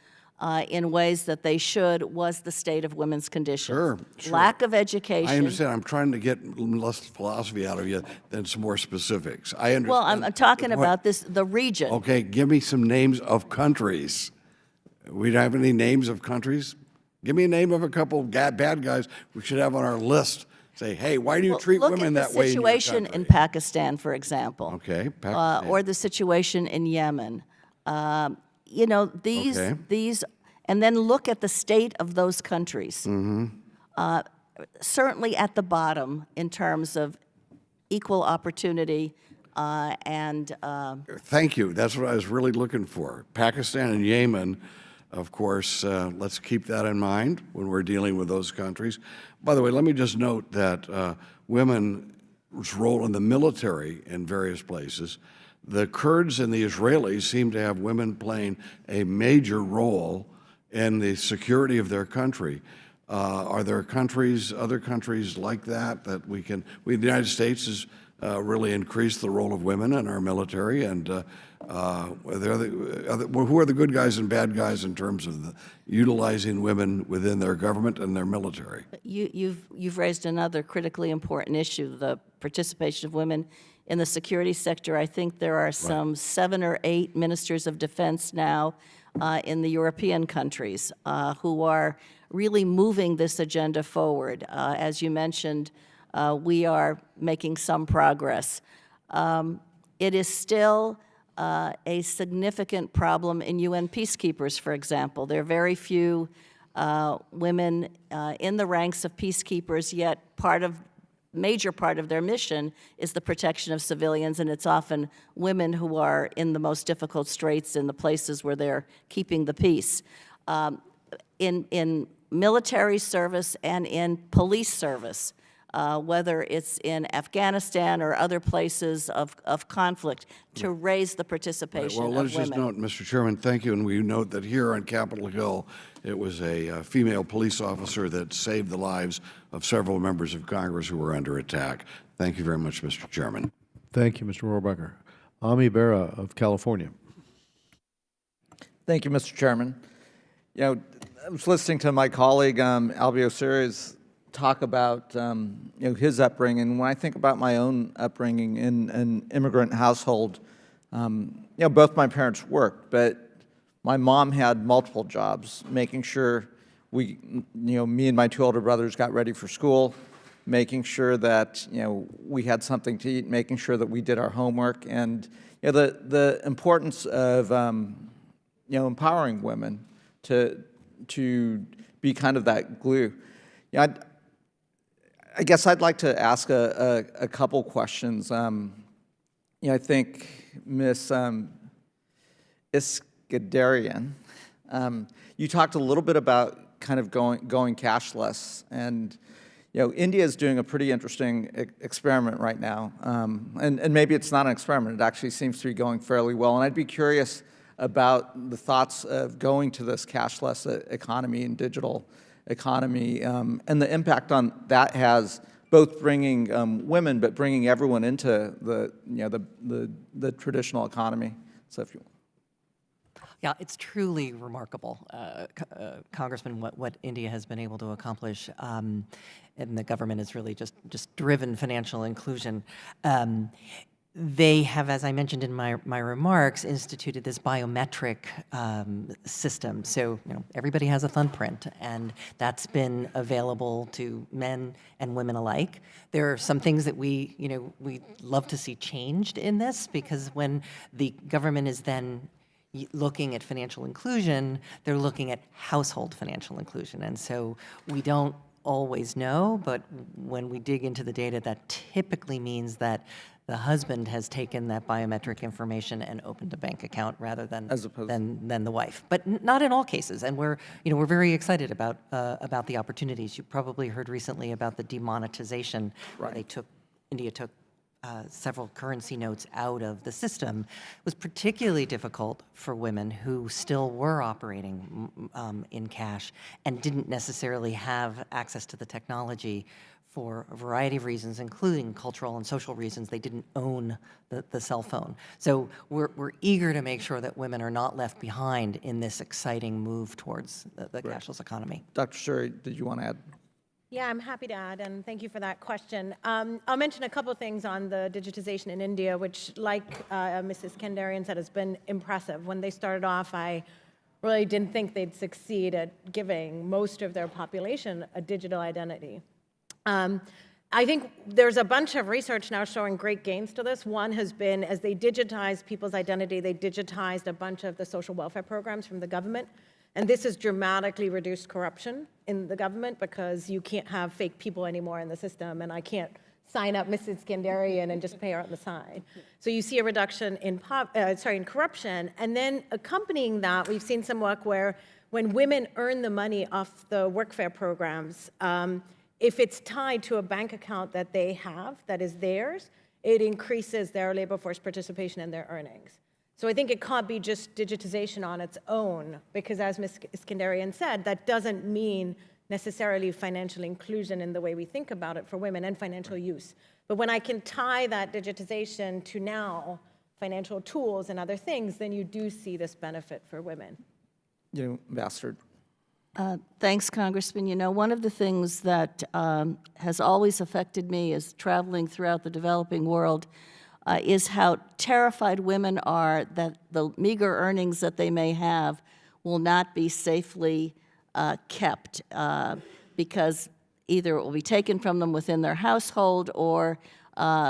in ways that they should was the state of women's conditions. Sure. Lack of education. I understand. I'm trying to get less philosophy out of you than some more specifics. I understand. Well, I'm talking about the region. Okay, give me some names of countries. We don't have any names of countries? Give me a name of a couple bad guys we should have on our list say, hey, why do you treat women that way in your Look at the situation in country? Pakistan, for example. Okay, Pakistan. Or the situation in Yemen. You know, Okay. these, and then look at the state of those countries. Certainly at the bottom in terms of equal opportunity and Thank you. That's what I was really looking for. Pakistan and Yemen, of course, let's keep that in mind when we're dealing with those countries. By the way, let me just note that women's role in the military in various places, the Kurds and the Israelis seem to have women playing a major role in the security of their country. Are there countries, other countries like that, that the United States has really increased the role of women in our military, and who are the good guys and bad guys in terms of utilizing women within their government and their military? you've raised another critically important issue, the participation of women in the security sector. I think there are some 7 or 8 ministers of defense now in the European countries who are really moving this agenda forward. As you mentioned, we are making some progress. It is still a significant problem in UN peacekeepers, for example. There are very few women in the ranks of peacekeepers, yet major part of their mission is the protection of civilians, and it's often women who are in the most difficult straits in the places where they're keeping the peace. In military service and in police service, whether it's in Afghanistan or other places of conflict, to raise the participation Well, of let's just women. note, Mr. Chairman, thank you, and we note that here on Capitol Hill, it was a female police officer that saved the lives of several members of Congress who were under attack. Thank you very much, Mr. Chairman. Thank you, Mr. Rohrbacher. Ami Bera of California. Thank you, Mr. Chairman. You know, I was listening to my colleague Albio Siri's talk about his upbringing. When I think about my own upbringing in an immigrant household, both my parents worked, but my mom had multiple jobs, making sure me and my 2 older brothers got ready for school, making sure that we had something to eat, making sure that we did our homework, and the importance of empowering women to be kind of that glue. I guess I'd like to ask a couple questions. I think Ms. Iskandarian, you talked a little bit about kind of going cashless, and India is doing a pretty interesting experiment right now, and maybe it's not an experiment. It actually seems to be going fairly well, and I'd be curious about the thoughts of going to this cashless economy and digital economy, and the impact on that has, both bringing women but bringing everyone into the traditional economy. So if you Yeah, it's truly remarkable, Congressman, what India has been able to accomplish, and the government has really just driven financial inclusion. They have, as I mentioned in my remarks, instituted this biometric system. So everybody has a thumbprint, and that's been available to men and women alike. There are some things that we love to see changed in this, because when the government is then looking at financial inclusion, they're looking at household financial inclusion. And so we don't always know, but when we dig into the data, that typically means that the husband has taken that biometric information and opened a bank account rather than than the wife. But not in all cases, and we're very excited about the opportunities. You probably heard recently about the demonetization. Right. India took several currency notes out of the system. It was particularly difficult for women who still were operating in cash and didn't necessarily have access to the technology for a variety of reasons, including cultural and social reasons. They didn't own the cell phone. So we're eager to make sure that women are not left behind in this exciting move towards the cashless economy. Dr. Suri, did you want to add? Yeah, I'm happy to add, and thank you for that question. I'll mention a couple of things on the digitization in India, which, like Mrs. Kandarian said, has been impressive. When they started off, I really didn't think they'd succeed at giving most of their population a digital identity. I think there's a bunch of research now showing great gains to this. One has been, as they digitized people's identity, they digitized a bunch of the social welfare programs from the government. And this has dramatically reduced corruption in the government because you can't have fake people anymore in the system, and I can't sign up Mrs. Skandarian and just pay her on the side. So you see a reduction in corruption. And then accompanying that, we've seen some work where when women earn the money off the workfare programs, if it's tied to a bank account that they have, that is theirs, it increases their labor force participation in their earnings. So I think it can't be just digitization on its own, because as Ms. Skandarian said, that doesn't mean necessarily financial inclusion in the way we think about it for women and financial use. But when I can tie that digitization to now financial tools and other things, then you do see this benefit for women. Ambassador. Thanks, Congressman. You know, one of the things that has always affected me is traveling throughout the developing world is how terrified women are that the meager earnings that they may have will not be safely kept because either it will be taken from them within their household or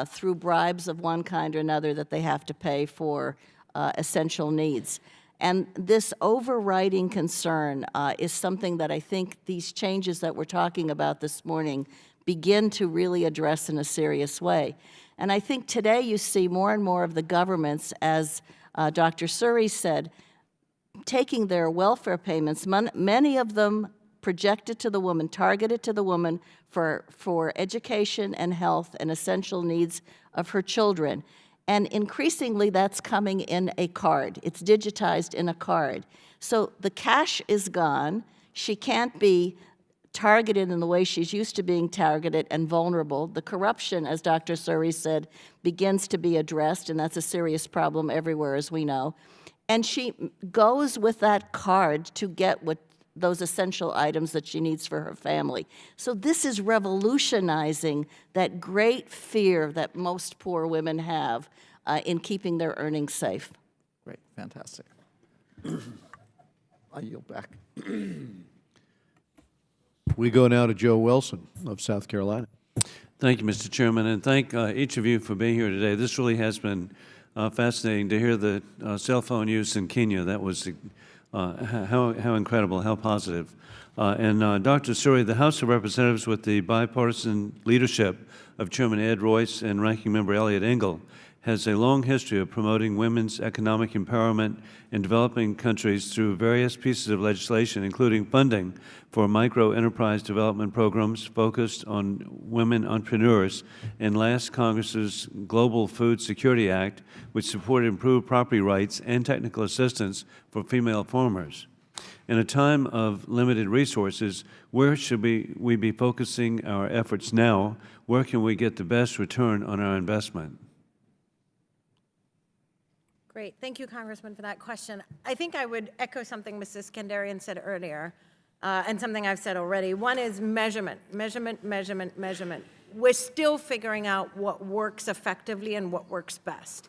through bribes of one kind or another that they have to pay for essential needs. And this overriding concern is something that I think these changes that we're talking about this morning begin to really address in a serious way. And I think today you see more and more of the governments, as Dr. Suri said, taking their welfare payments, many of them projected to the woman, targeted to the woman for education and health and essential needs of her children. And increasingly, that's coming in a card. It's digitized in a card. So the cash is gone. She can't be targeted in the way she's used to being targeted and vulnerable. The corruption, as Dr. Suri said, begins to be addressed, and that's a serious problem everywhere, as we know. And she goes with that card to get those essential items that she needs for her family. So this is revolutionizing that great fear that most poor women have in keeping their earnings safe. Great, fantastic. I yield back. We go now to Joe Wilson of South Carolina. Thank you, Mr. Chairman, and thank each of you for being here today. This really has been fascinating to hear the cell phone use in Kenya. That was how incredible, how positive. And Dr. Suri, the House of Representatives, with the bipartisan leadership of Chairman Ed Royce and Ranking Member Eliot Engel, has a long history of promoting women's economic empowerment in developing countries through various pieces of legislation, including funding for micro-enterprise development programs focused on women entrepreneurs, and last Congress's Global Food Security Act, which supported improved property rights and technical assistance for female farmers. In a time of limited resources, where should we be focusing our efforts now? Where can we get the best return on our investment? Great. Thank you, Congressman, for that question. I think I would echo something Mrs. Skandarian said earlier, and something I've said already. One is measurement, measurement, measurement, measurement. We're still figuring out what works effectively and what works best.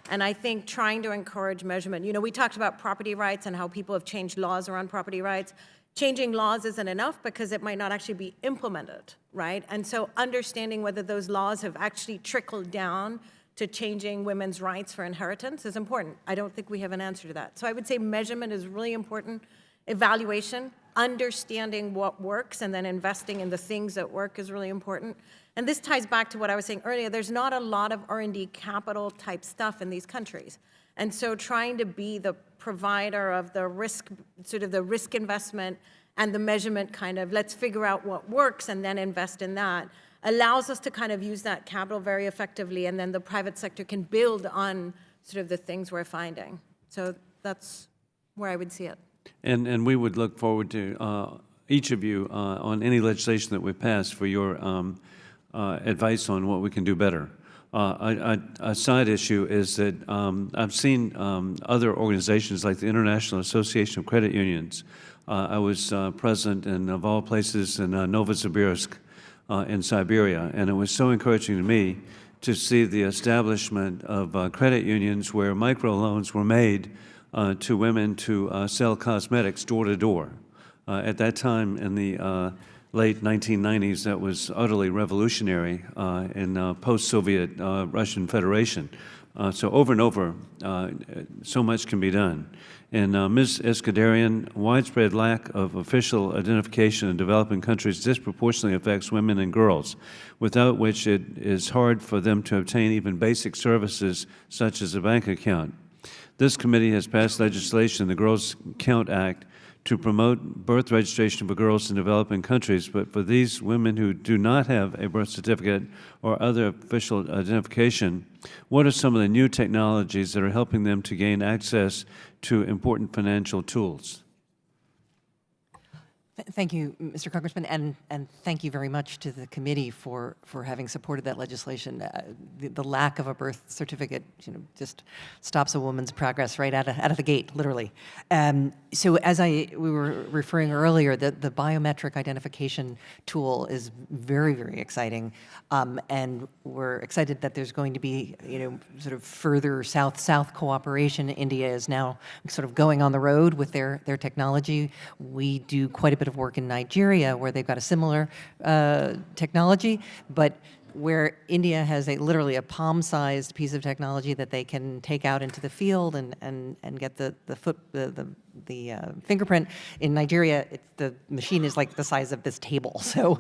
And I think trying to encourage measurement. You know, we talked about property rights and how people have changed laws around property rights. Changing laws isn't enough because it might not actually be implemented, right? And so understanding whether those laws have actually trickled down to changing women's rights for inheritance is important. I don't think we have an answer to that. So I would say measurement is really important. Evaluation, understanding what works, and then investing in the things that work is really important. And this ties back to what I was saying earlier. There's not a lot of R&D capital type stuff in these countries. And so trying to be the provider of the risk, sort of the risk investment and the measurement kind of, let's figure out what works and then invest in that, allows us to kind of use that capital very effectively, and then the private sector can build on sort of the things we're finding. So that's where I would see it. And we would look forward to each of you on any legislation that we pass for your advice on what we can do better. A side issue is that I've seen other organizations like the International Association of Credit Unions. I was present in, of all places, in Novosibirsk in Siberia, and it was so encouraging to me to see the establishment of credit unions where microloans were made to women to sell cosmetics door to door. At that time in the late 1990s that was utterly revolutionary in post-Soviet Russian Federation. So over and over, so much can be done. And Ms. Eskandarian, widespread lack of official identification in developing countries disproportionately affects women and girls, without which it is hard for them to obtain even basic services such as a bank account. This committee has passed legislation, the Girls Count Act, to promote birth registration for girls in developing countries, but for these women who do not have a birth certificate or other official identification, what are some of the new technologies that are helping them to gain access to important financial tools? Thank you, Mr. Congressman, and thank you very much to the committee for having supported that legislation. The lack of a birth certificate, just stops a woman's progress right out of the gate, literally. So as we were referring earlier, the biometric identification tool is very, very exciting, and we're excited that there's going to be, sort of further South-South cooperation. India is now sort of going on the road with their technology. We do quite a bit of work in Nigeria where they've got a similar technology, but where India has literally a palm-sized piece of technology that they can take out into the field and get the fingerprint. In Nigeria, the machine is like the size of this table. So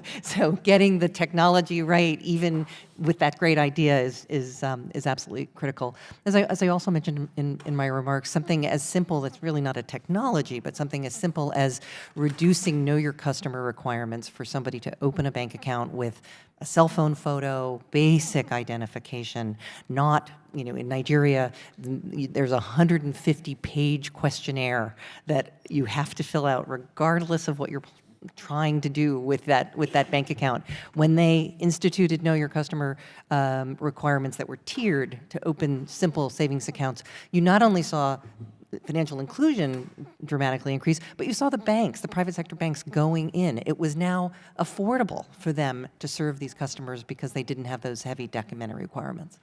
getting the technology right, even with that great idea, is absolutely critical. As I also mentioned in my remarks, something as simple that's really not a technology, but something as simple as reducing know your customer requirements for somebody to open a bank account with a cell phone photo, basic identification, not, in Nigeria, there's a 150-page questionnaire that you have to fill out regardless of what you're trying to do with that bank account. When they instituted Know Your Customer requirements that were tiered to open simple savings accounts, you not only saw financial inclusion dramatically increase, but you saw the banks, the private sector banks, going in. It was now affordable for them to serve these customers because they didn't have those heavy documentary requirements.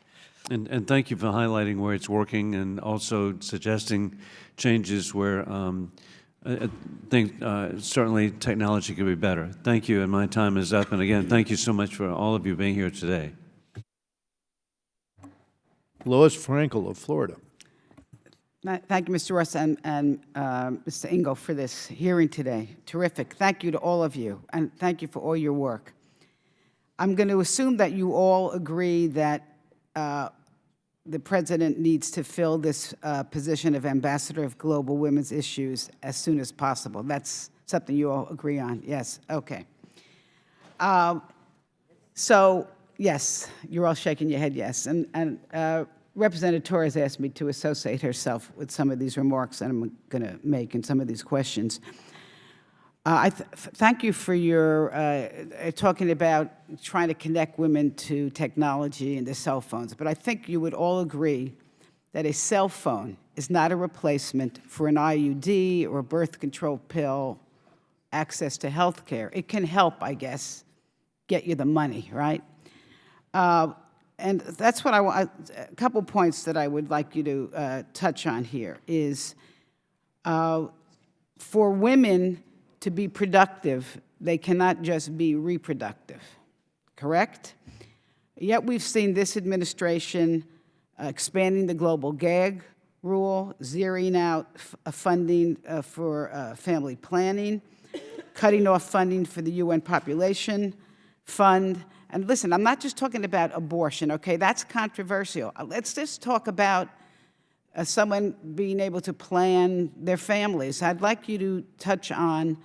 And thank you for highlighting where it's working and also suggesting changes where I think certainly technology could be better. Thank you, and my time is up. And again, thank you so much for all of you being here today. Lois Frankel of Florida. Thank you, Mr. Royce and Mr. Engel, for this hearing today. Terrific. Thank you to all of you, and thank you for all your work. I'm going to assume that you all agree that the President needs to fill this position of Ambassador of Global Women's Issues as soon as possible. That's something you all agree on? Yes? Okay. So, yes, you're all shaking your head yes. And Representative Torres asked me to associate herself with some of these remarks that I'm going to make and some of these questions. Thank you for your talking about trying to connect women to technology and to cell phones, but I think you would all agree that a cell phone is not a replacement for an IUD or a birth control pill, access to health care. It can help, I guess, get you the money, right? And that's what I want. A couple points that I would like you to touch on here is for women to be productive, they cannot just be reproductive, correct? Yet we've seen this administration expanding the global gag rule, zeroing out funding for family planning, cutting off funding for the UN Population Fund. And listen, I'm not just talking about abortion, okay? That's controversial. Let's just talk about someone being able to plan their families. I'd like you to touch on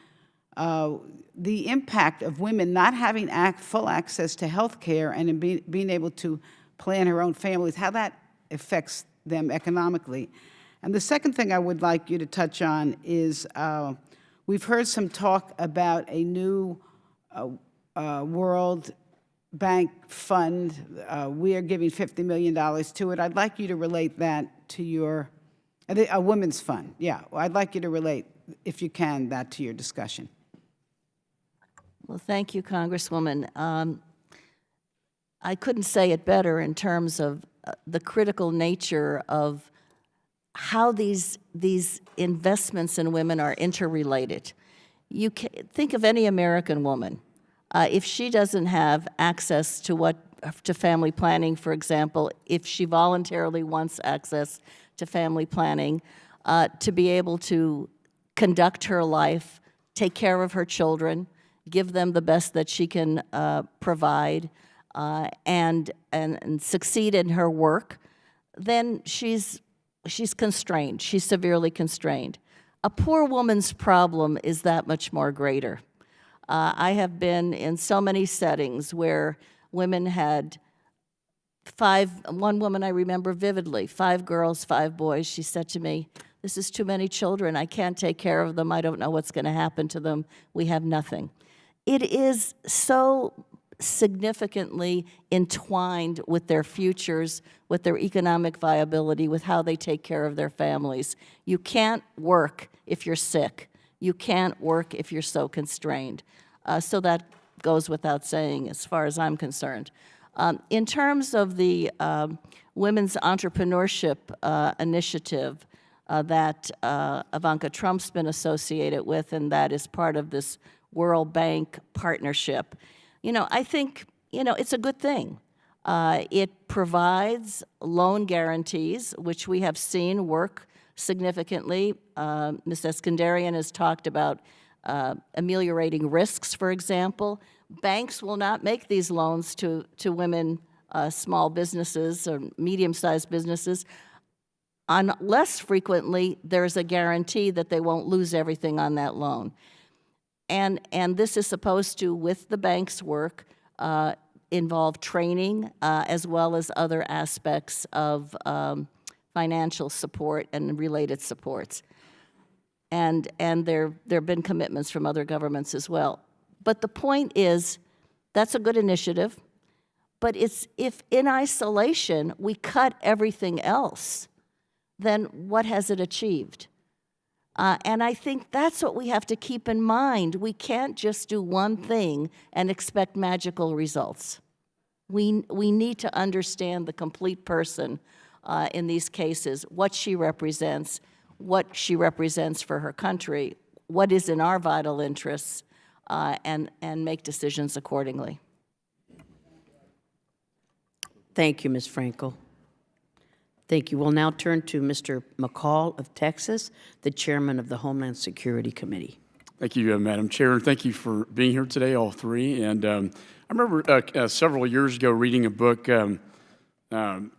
the impact of women not having full access to health care and being able to plan her own families, how that affects them economically. And the second thing I would like you to touch on is we've heard some talk about a new World Bank fund. We are giving $50 million to it. I'd like you to relate that to a women's fund. Yeah, I'd like you to relate, if you can, that to your discussion. Well, thank you, Congresswoman. I couldn't say it better in terms of the critical nature of how these investments in women are interrelated. You think of any American woman If she doesn't have access to family planning, for example, if she voluntarily wants access to family planning, to be able to conduct her life, take care of her children, give them the best that she can provide, and succeed in her work, then she's constrained. She's severely constrained. A poor woman's problem is that much more greater. I have been in so many settings where women had one woman I remember vividly, 5 girls, 5 boys. She said to me, "This is too many children. I can't take care of them. I don't know what's going to happen to them. We have nothing." It is so significantly entwined with their futures, with their economic viability, with how they take care of their families. You can't work if you're sick. You can't work if you're so constrained. So that goes without saying as far as I'm concerned. In terms of the Women's Entrepreneurship Initiative that Ivanka Trump's been associated with, and that is part of this World Bank partnership, I think, it's a good thing. It provides loan guarantees, which we have seen work significantly. Ms. Eskandarian has talked about ameliorating risks, for example. Banks will not make these loans to women, small businesses or medium-sized businesses, unless frequently there's a guarantee that they won't lose everything on that loan. And this is supposed to, with the bank's work, involve training as well as other aspects of financial support and related supports. And there have been commitments from other governments as well. But the point is, that's a good initiative, but if in isolation we cut everything else, then what has it achieved? And I think that's what we have to keep in mind. We can't just do one thing and expect magical results. We need to understand the complete person in these cases, what she represents for her country, what is in our vital interests, and make decisions accordingly. Thank you, Ms. Frankel. Thank you. We'll now turn to Mr. McCall of Texas, the chairman of the Homeland Security Committee. Thank you, Madam Chair. Thank you for being here today, all three. And I remember several years ago reading a book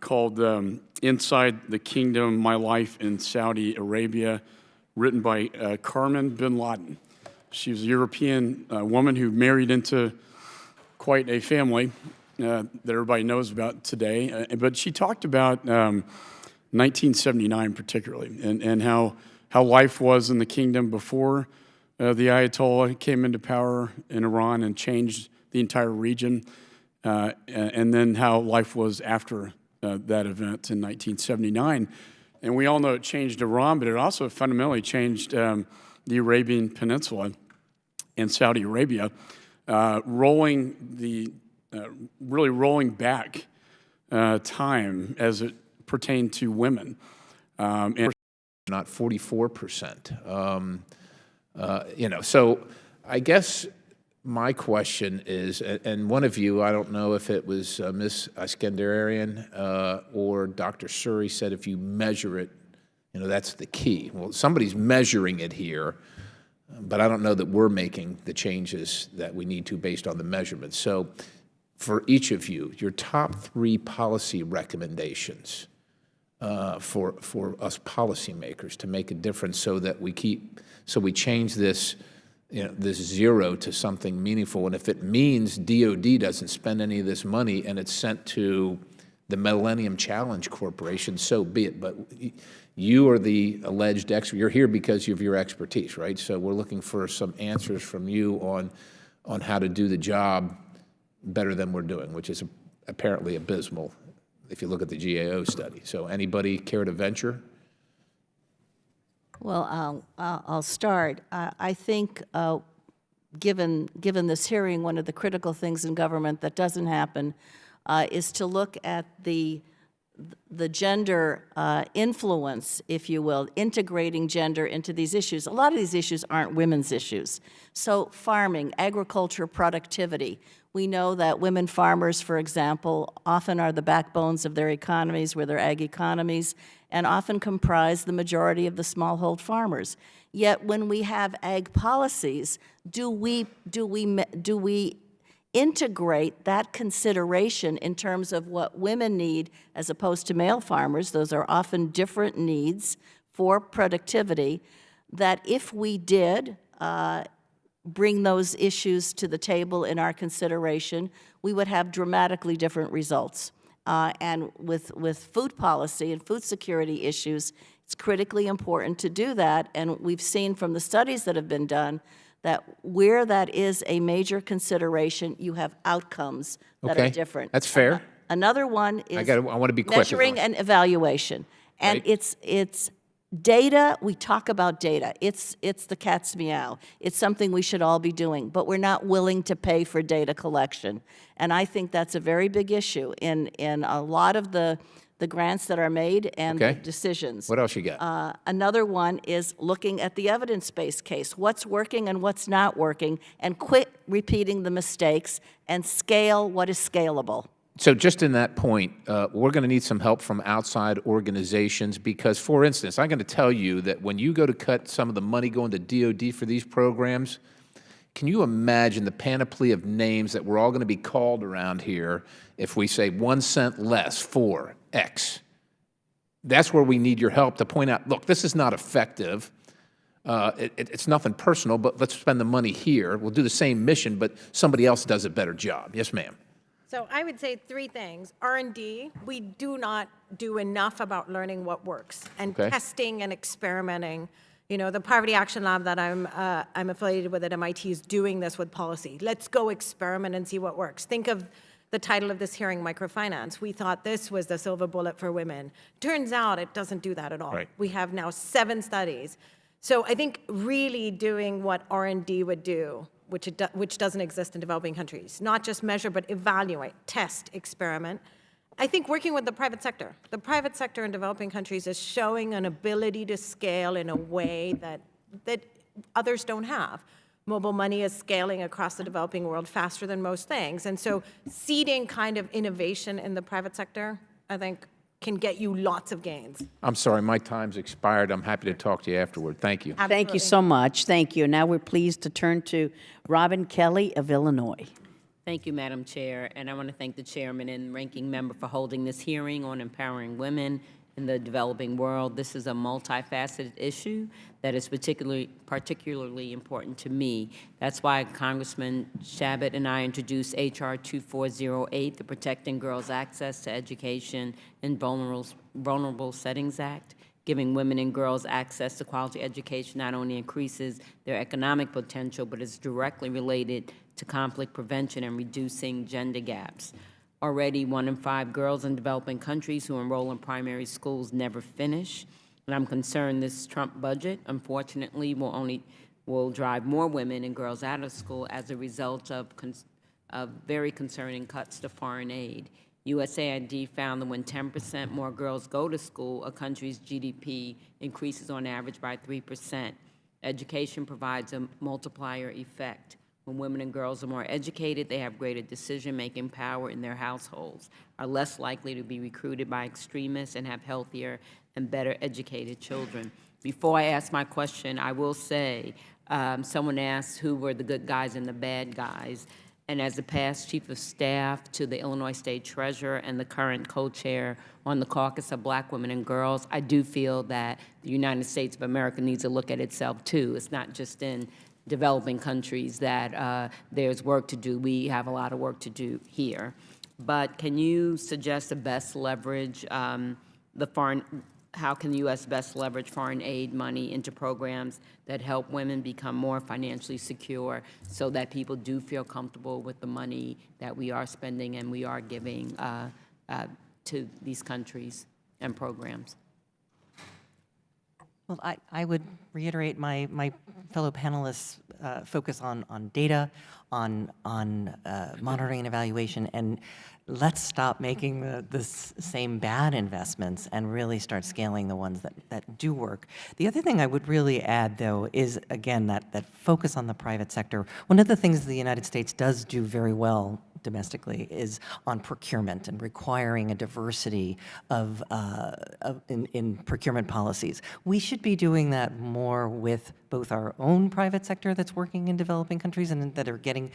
called Inside the Kingdom, My Life in Saudi Arabia, written by Carmen bin Laden. She was a European woman who married into quite a family that everybody knows about today. But she talked about 1979 particularly, and how life was in the kingdom before the Ayatollah came into power in Iran and changed the entire region, and then how life was after that event in 1979. And we all know it changed Iran, but it also fundamentally changed the Arabian Peninsula and Saudi Arabia, really rolling back time as it pertained to women. And not 44%. So I guess my question is, and one of you, I don't know if it was Ms. Eskandarian or Dr. Suri, said if you measure it, that's the key. Well, somebody's measuring it here, but I don't know that we're making the changes that we need to based on the measurements. So for each of you, your top 3 policy recommendations for us policymakers to make a difference so that we change this, this zero to something meaningful. And if it means DOD doesn't spend any of this money and it's sent to the Millennium Challenge Corporation, so be it. But you are the alleged expert. You're here because of your expertise, right? So we're looking for some answers from you on how to do the job better than we're doing, which is apparently abysmal if you look at the GAO study. So anybody care to venture? Well, I'll start. I think, given this hearing, one of the critical things in government that doesn't happen is to look at the the gender influence, if you will, integrating gender into these issues. A lot of these issues aren't women's issues. So farming, agriculture, productivity. We know that women farmers, for example, often are the backbones of their economies, where they're ag economies, and often comprise the majority of the smallhold farmers. Yet when we have ag policies, do we integrate that consideration in terms of what women need as opposed to male farmers? Those are often different needs for productivity, that if we did bring those issues to the table in our consideration, we would have dramatically different results. And with food policy and food security issues, it's critically important to do that, and we've seen from the studies that have been done that where that is a major consideration, you have outcomes that are different. That's fair. Another one is I want to be quick. measuring and evaluation. And Right. it's data, we talk about data. It's the cat's meow. It's something we should all be doing, but we're not willing to pay for data collection. And I think that's a very big issue in a lot of the grants that are made and the decisions. What else you got? Another one is looking at the evidence-based case. What's working and what's not working, and quit repeating the mistakes and scale what is scalable. So just in that point, we're going to need some help from outside organizations because, for instance, I'm going to tell you that when you go to cut some of the money going to DOD for these programs, can you imagine the panoply of names that we're all going to be called around here if we say 1 cent less for X? That's where we need your help to point out, look, this is not effective. It's nothing personal, but let's spend the money here. We'll do the same mission, but somebody else does a better job. Yes, ma'am. So I would say 3 things. R&D, we do not do enough about learning what works and testing and experimenting. You know, the Poverty Action Lab that I'm affiliated with at MIT is doing this with policy. Let's go experiment and see what works. Think of the title of this hearing, Microfinance. We thought this was the silver bullet for women. Turns out it doesn't do that at all. Right. We have now 7 studies. So I think really doing what R&D would do, which doesn't exist in developing countries, not just measure, but evaluate, test, experiment. I think working with the private sector. The private sector in developing countries is showing an ability to scale in a way that others don't have. Mobile money is scaling across the developing world faster than most things. And so seeding kind of innovation in the private sector, I think, can get you lots of gains. I'm sorry, my time's expired. I'm happy to talk to you afterward. Thank you. Absolutely. Thank you so much. Thank you. Now we're pleased to turn to Robin Kelly of Illinois. Thank you, Madam Chair, and I want to thank the chairman and ranking member for holding this hearing on empowering women in the developing world. This is a multifaceted issue that is particularly important to me. That's why Congressman Shabbat and I introduced H.R. 2408, the Protecting Girls' Access to Education in Vulnerable Settings Act. Giving women and girls access to quality education not only increases their economic potential, but is directly related to conflict prevention and reducing gender gaps. Already 1 in 5 girls in developing countries who enroll in primary schools never finish. And I'm concerned this Trump budget, unfortunately, will drive more women and girls out of school as a result of very concerning cuts to foreign aid. USAID found that when 10% more girls go to school, a country's GDP increases on average by 3%. Education provides a multiplier effect. When women and girls are more educated, they have greater decision-making power in their households, are less likely to be recruited by extremists, and have healthier and better educated children. Before I ask my question, I will say, someone asked who were the good guys and the bad guys. And as the past chief of staff to the Illinois State Treasurer and the current co-chair on the Caucus of Black Women and Girls, I do feel that the United States of America needs to look at itself too. It's not just in developing countries that there's work to do. We have a lot of work to do here. But can you suggest the best leverage, how can the U.S. best leverage foreign aid money into programs that help women become more financially secure so that people do feel comfortable with the money that we are spending and we are giving to these countries and programs? Well, I would reiterate my fellow panelists' focus on data, on monitoring and evaluation, and let's stop making the same bad investments and really start scaling the ones that do work. The other thing I would really add, though, is, again, that focus on the private sector. One of the things the United States does do very well domestically is on procurement and requiring a diversity in procurement policies. We should be doing that more with both our own private sector that's working in developing countries and that are getting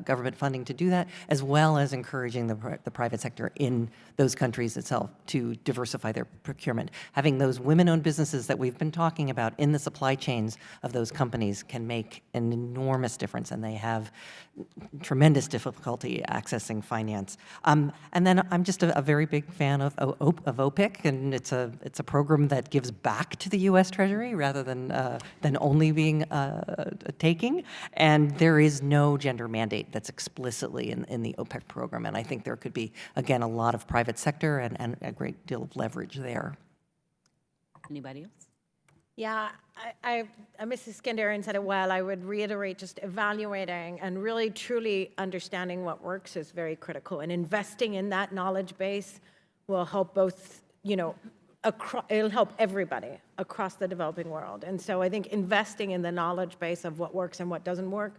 government funding to do that, as well as encouraging the private sector in those countries itself to diversify their procurement. Having those women-owned businesses that we've been talking about in the supply chains of those companies can make an enormous difference, and they have tremendous difficulty accessing finance. And then I'm just a very big fan of OPIC, and it's a program that gives back to the U.S. Treasury rather than only being taking. And there is no gender mandate that's explicitly in the OPIC program, and I think there could be, again, a lot of private sector and a great deal of leverage there. Anybody else? Yeah, Mrs. Skandarian said it well. I would reiterate just evaluating and really truly understanding what works is very critical. And investing in that knowledge base will help both, it'll help everybody across the developing world. And so I think investing in the knowledge base of what works and what doesn't work,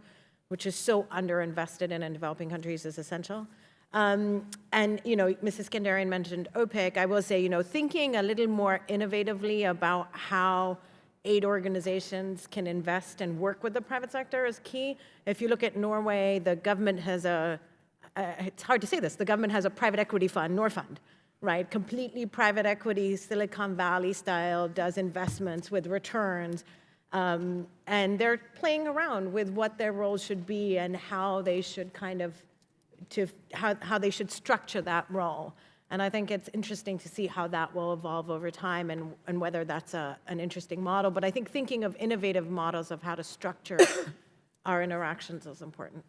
which is so underinvested in developing countries, is essential. And, Mrs. Skandarian mentioned OPIC. I will say, thinking a little more innovatively about how aid organizations can invest and work with the private sector is key. If you look at Norway, the government has it's hard to say this, the government has a private equity fund, Norfund, right? Completely private equity, Silicon Valley style, does investments with returns. And they're playing around with what their role should be and how they should how they should structure that role. And I think it's interesting to see how that will evolve over time and whether that's an interesting model. But I think thinking of innovative models of how to structure our interactions is important.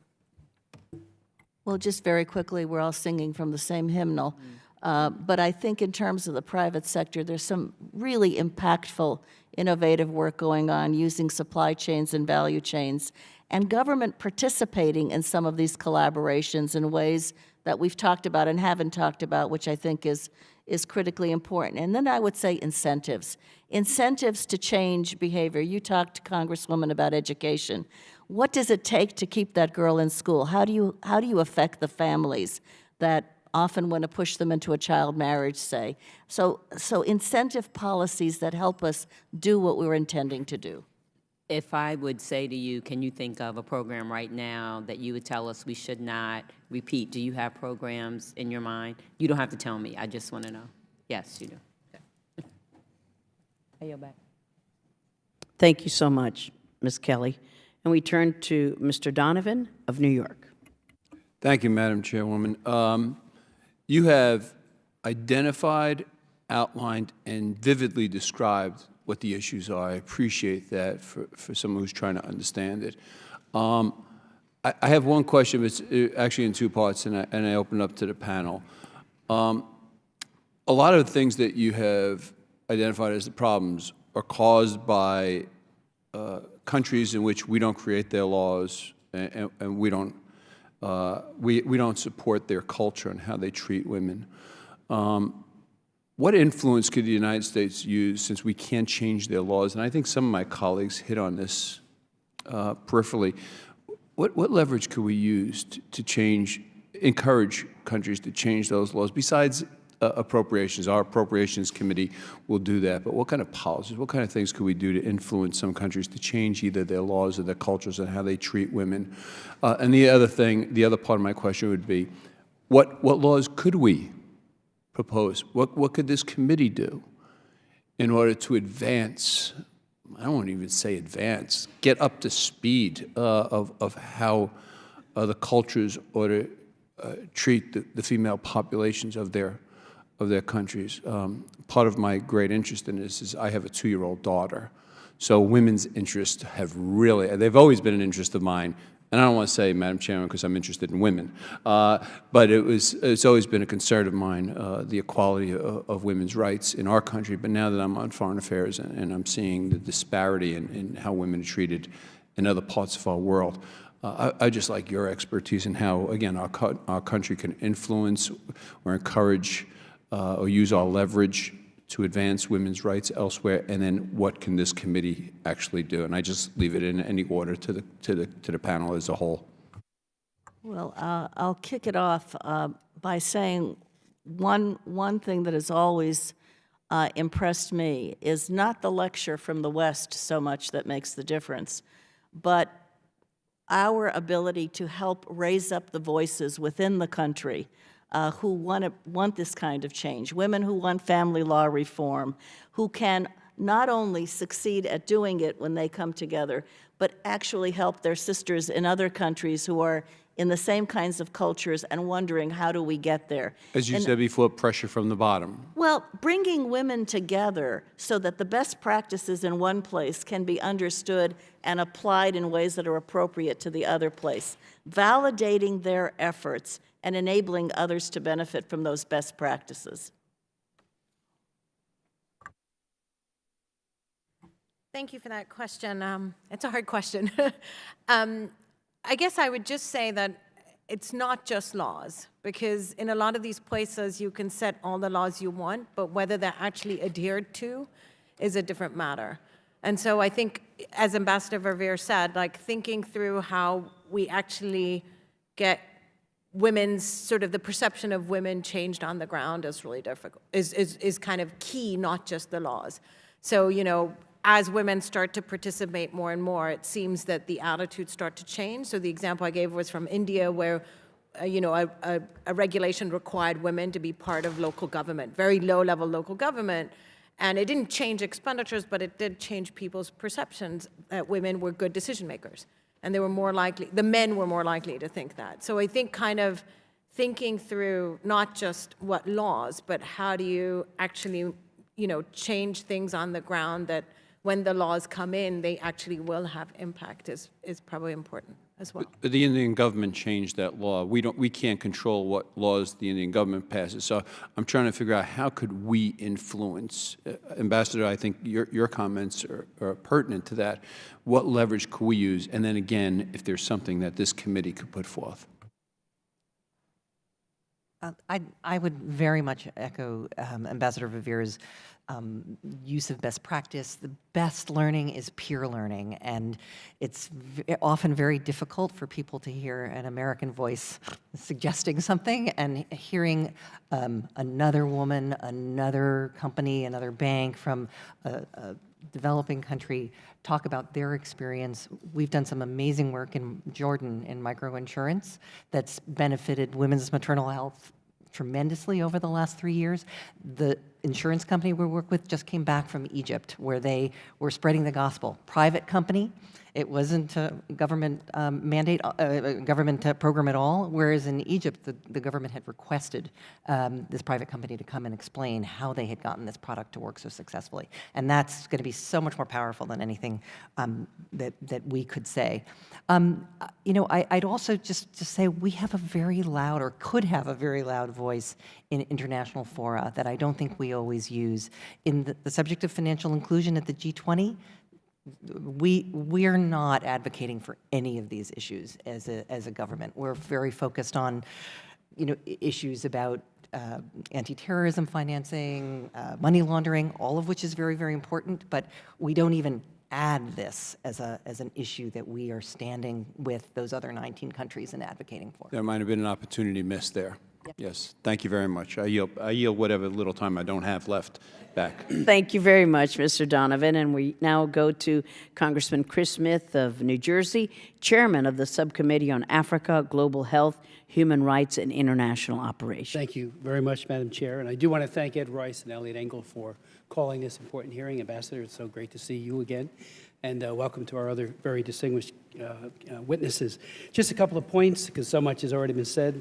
Well, just very quickly, we're all singing from the same hymnal. But I think in terms of the private sector, there's some really impactful, innovative work going on using supply chains and value chains, and government participating in some of these collaborations in ways that we've talked about and haven't talked about, which I think is critically important. And then I would say incentives. Incentives to change behavior. You talked, Congresswoman, about education. What does it take to keep that girl in school? How do you affect the families that often want to push them into a child marriage, say? So incentive policies that help us do what we were intending to do. If I would say to you, can you think of a program right now that you would tell us we should not repeat? Do you have programs in your mind? You don't have to tell me. I just want to know. Yes, you do. Okay. I yield back. Thank you so much, Ms. Kelly. And we turn to Mr. Donovan of New York. Thank you, Madam Chairwoman. You have identified, outlined, and vividly described what the issues are. I appreciate that for someone who's trying to understand it. I have one question, it's actually in two parts, and I open up to the panel. A lot of the things that you have identified as the problems are caused by countries in which we don't create their laws, and we don't support their culture and how they treat women. What influence could the United States use, since we can't change their laws? And I think some of my colleagues hit on this peripherally. What leverage could we use to encourage countries to change those laws besides appropriations? Our appropriations committee will do that. But what kind of policies, what kind of things could we do to influence some countries to change either their laws or their cultures and how they treat women? And the other part of my question would be, what laws could we propose? What could this committee do in order to advance, I don't want to even say advance, get up to speed of how the cultures ought to treat the female populations of their countries? Part of my great interest in this is I have a 2-year-old daughter. So women's interests they've always been an interest of mine. and I don't want to say, Madam Chairman, because I'm interested in women, but it's always been a concern of mine, the equality of women's rights in our country. But now that I'm on foreign affairs and I'm seeing the disparity in how women are treated in other parts of our world, I just like your expertise in how, again, our country can influence or encourage or use our leverage to advance women's rights elsewhere, and then what can this committee actually do? And I just leave it in any order to the panel as a whole. Well, I'll kick it off by saying one thing that has always impressed me is not the lecture from the West so much that makes the difference, but our ability to help raise up the voices within the country who want this kind of change, women who want family law reform, who can not only succeed at doing it when they come together, but actually help their sisters in other countries who are in the same kinds of cultures and wondering, how do we get there? As you said before, pressure from the bottom. Well, bringing women together so that the best practices in one place can be understood and applied in ways that are appropriate to the other place, validating their efforts and enabling others to benefit from those best practices. Thank you for that question. It's a hard question. I guess I would just say that it's not just laws, because in a lot of these places you can set all the laws you want, but whether they're actually adhered to is a different matter. And so I think, as Ambassador Verveer said, like thinking through how we actually get women's, sort of the perception of women changed on the ground is really difficult, is kind of key, not just the laws. So, you know, as women start to participate more and more, it seems that the attitudes start to change. So the example I gave was from India, where you know, a regulation required women to be part of local government, very low-level local government. And it didn't change expenditures, but it did change people's perceptions that women were good decision makers. And they were more likely, the men were more likely to think that. So I think kind of thinking through not just what laws, but how do you actually, you know, change things on the ground that when the laws come in, they actually will have impact is probably important as well. But the Indian government changed that law. We can't control what laws the Indian government passes. So I'm trying to figure out, how could we influence? Ambassador, I think your comments are pertinent to that. What leverage could we use? And then again, if there's something that this committee could put forth. I would very much echo Ambassador Verveer's use of best practice. The best learning is peer learning, and it's often very difficult for people to hear an American voice suggesting something, and hearing another woman, another company, another bank from a developing country talk about their experience. We've done some amazing work in Jordan in microinsurance that's benefited women's maternal health tremendously over the last 3 years. The insurance company we work with just came back from Egypt, where they were spreading the gospel. Private company. It wasn't a government mandate, government program at all, whereas in Egypt, the government had requested this private company to come and explain how they had gotten this product to work so successfully. And that's going to be so much more powerful than anything that we could say. You know, I'd also just say we have a very loud, or could have a very loud voice in international fora that I don't think we always use. In the subject of financial inclusion at the G20, we are not advocating for any of these issues as a government. We're very focused on, you know, issues about anti-terrorism financing, money laundering, all of which is very, very important. But we don't even add this as an issue that we are standing with those other 19 countries and advocating for. There might have been an opportunity missed there. Yep. Yes. Thank you very much. I yield whatever little time I don't have left back. Thank you very much, Mr. Donovan. And we now go to Congressman Chris Smith of New Jersey, chairman of the Subcommittee on Africa, Global Health, Human Rights, and International Operations. Thank you very much, Madam Chair. And I do want to thank Ed Royce and Elliot Engel for calling this important hearing. Ambassador, it's so great to see you again. And welcome to our other very distinguished witnesses. Just a couple of points, because so much has already been said,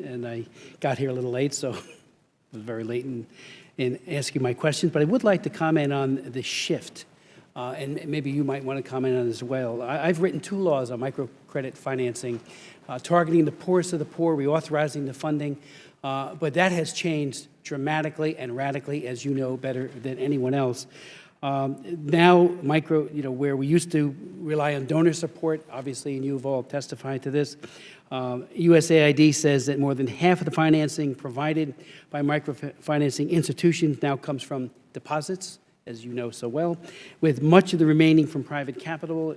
and I got here a little late, so I was very late in asking my questions. But I would like to comment on the shift and maybe you might want to comment on it as well. I've written 2 laws on microcredit financing, targeting the poorest of the poor, reauthorizing the funding, but that has changed dramatically and radically, as you know better than anyone else. Now, where we used to rely on donor support, obviously, and you've all testified to this, USAID says that more than half of the financing provided by microfinancing institutions now comes from deposits, as you know so well, with much of the remaining from private capital.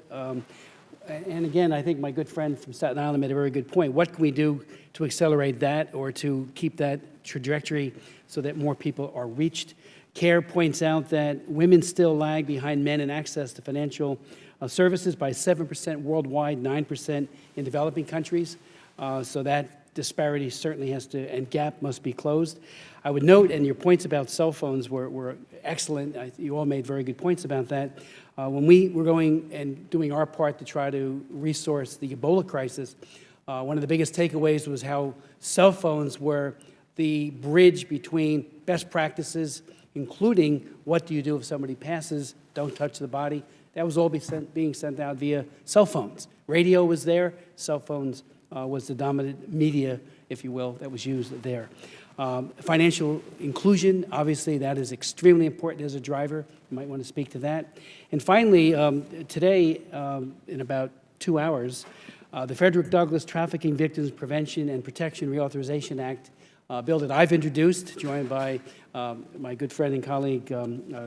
And again, I think my good friend from Staten Island made a very good point. What can we do to accelerate that or to keep that trajectory so that more people are reached? CARE points out that women still lag behind men in access to financial services by 7% worldwide, 9% in developing countries. So that disparity certainly has to, and gap must be closed. I would note, and your points about cell phones were excellent. You all made very good points about that. When we were going and doing our part to try to resource the Ebola crisis, one of the biggest takeaways was how cell phones were the bridge between best practices, including what do you do if somebody passes, don't touch the body. That was all being sent out via cell phones. Radio was there, cell phones was the dominant media, if you will, that was used there. Financial inclusion, obviously, that is extremely important as a driver. You might want to speak to that. And finally, today, in about 2 hours, the Frederick Douglass Trafficking Victims Prevention and Protection Reauthorization Act, bill that I've introduced, joined by my good friend and colleague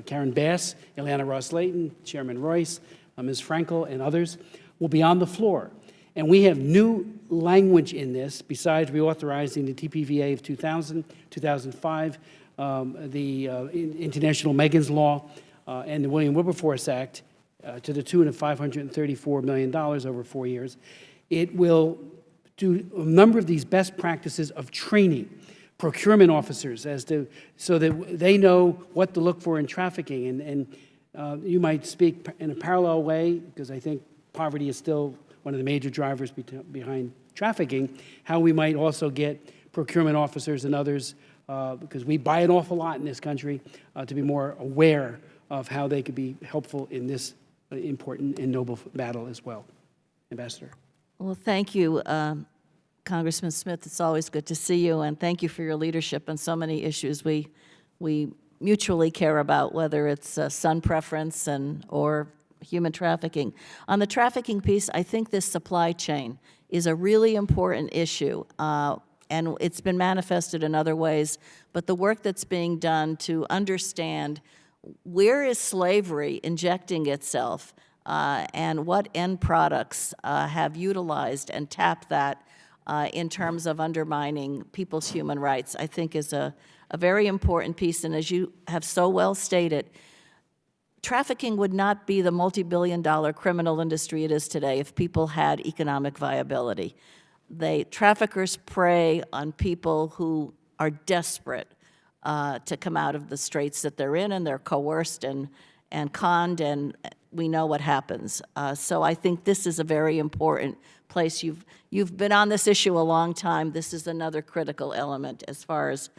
Karen Bass, Ileana Ross-Layton, Chairman Royce, Ms. Frankel, and others, will be on the floor. And we have new language in this, besides reauthorizing the TPVA of 2000, 2005, the International Megan's Law, and the William Wilberforce Act, to the tune of $534 million over 4 years. It will do a number of these best practices of training procurement officers so that they know what to look for in trafficking. And you might speak in a parallel way, because I think poverty is still one of the major drivers behind trafficking, how we might also get procurement officers and others, because we buy an awful lot in this country, to be more aware of how they could be helpful in this important and noble battle as well. Ambassador. Well, thank you, Congressman Smith. It's always good to see you, and thank you for your leadership on so many issues we mutually care about, whether it's son preference or human trafficking. On the trafficking piece, I think this supply chain is a really important issue, and it's been manifested in other ways, but the work that's being done to understand where is slavery injecting itself and what end products have utilized and tapped that in terms of undermining people's human rights, I think is a very important piece. And as you have so well stated, trafficking would not be the multi-billion-dollar criminal industry it is today if people had economic viability. Traffickers prey on people who are desperate to come out of the straits that they're in, and they're coerced and conned, and we know what happens. So I think this is a very important place. You've been on this issue a long time. This is another critical element as far as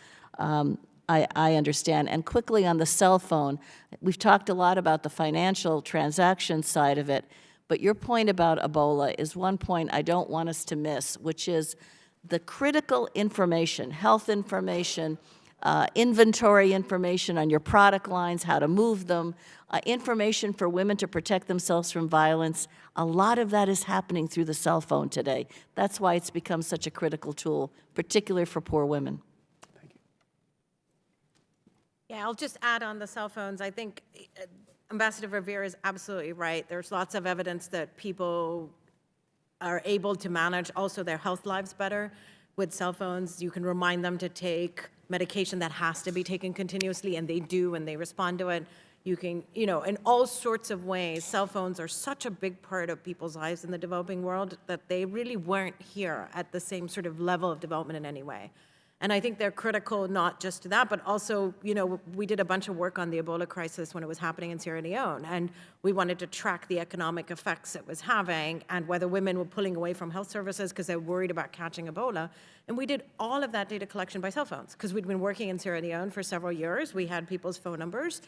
I understand. And quickly on the cell phone, we've talked a lot about the financial transaction side of it, but your point about Ebola is one point I don't want us to miss, which is the critical information, health information, inventory information on your product lines, how to move them, information for women to protect themselves from violence. A lot of that is happening through the cell phone today. That's why it's become such a critical tool, particularly for poor women. Yeah, I'll just add on the cell phones. I think Ambassador Revere is absolutely right. There's lots of evidence that people are able to manage also their health lives better with cell phones. You can remind them to take medication that has to be taken continuously, and they do, and they respond to it. You can, in all sorts of ways, cell phones are such a big part of people's lives in the developing world that they really weren't here at the same sort of level of development in any way. And I think they're critical not just to that, but also, we did a bunch of work on the Ebola crisis when it was happening in Sierra Leone, and we wanted to track the economic effects it was having and whether women were pulling away from health services because they're worried about catching Ebola. And we did all of that data collection by cell phones because we'd been working in Sierra Leone for several years. We had people's phone numbers,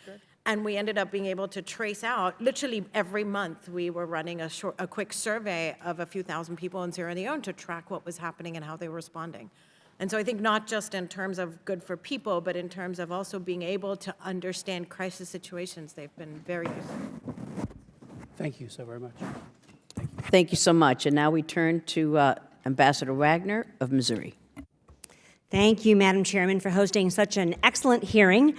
and we ended up being able to trace out, literally every month, we were running a quick survey of a few thousand people in Sierra Leone to track what was happening and how they were responding. And so I think not just in terms of good for people, but in terms of also being able to understand crisis situations, they've been very useful. Thank you so very much. Thank you so much. And now we turn to Ambassador Wagner of Missouri. Thank you, Madam Chairman, for hosting such an excellent hearing.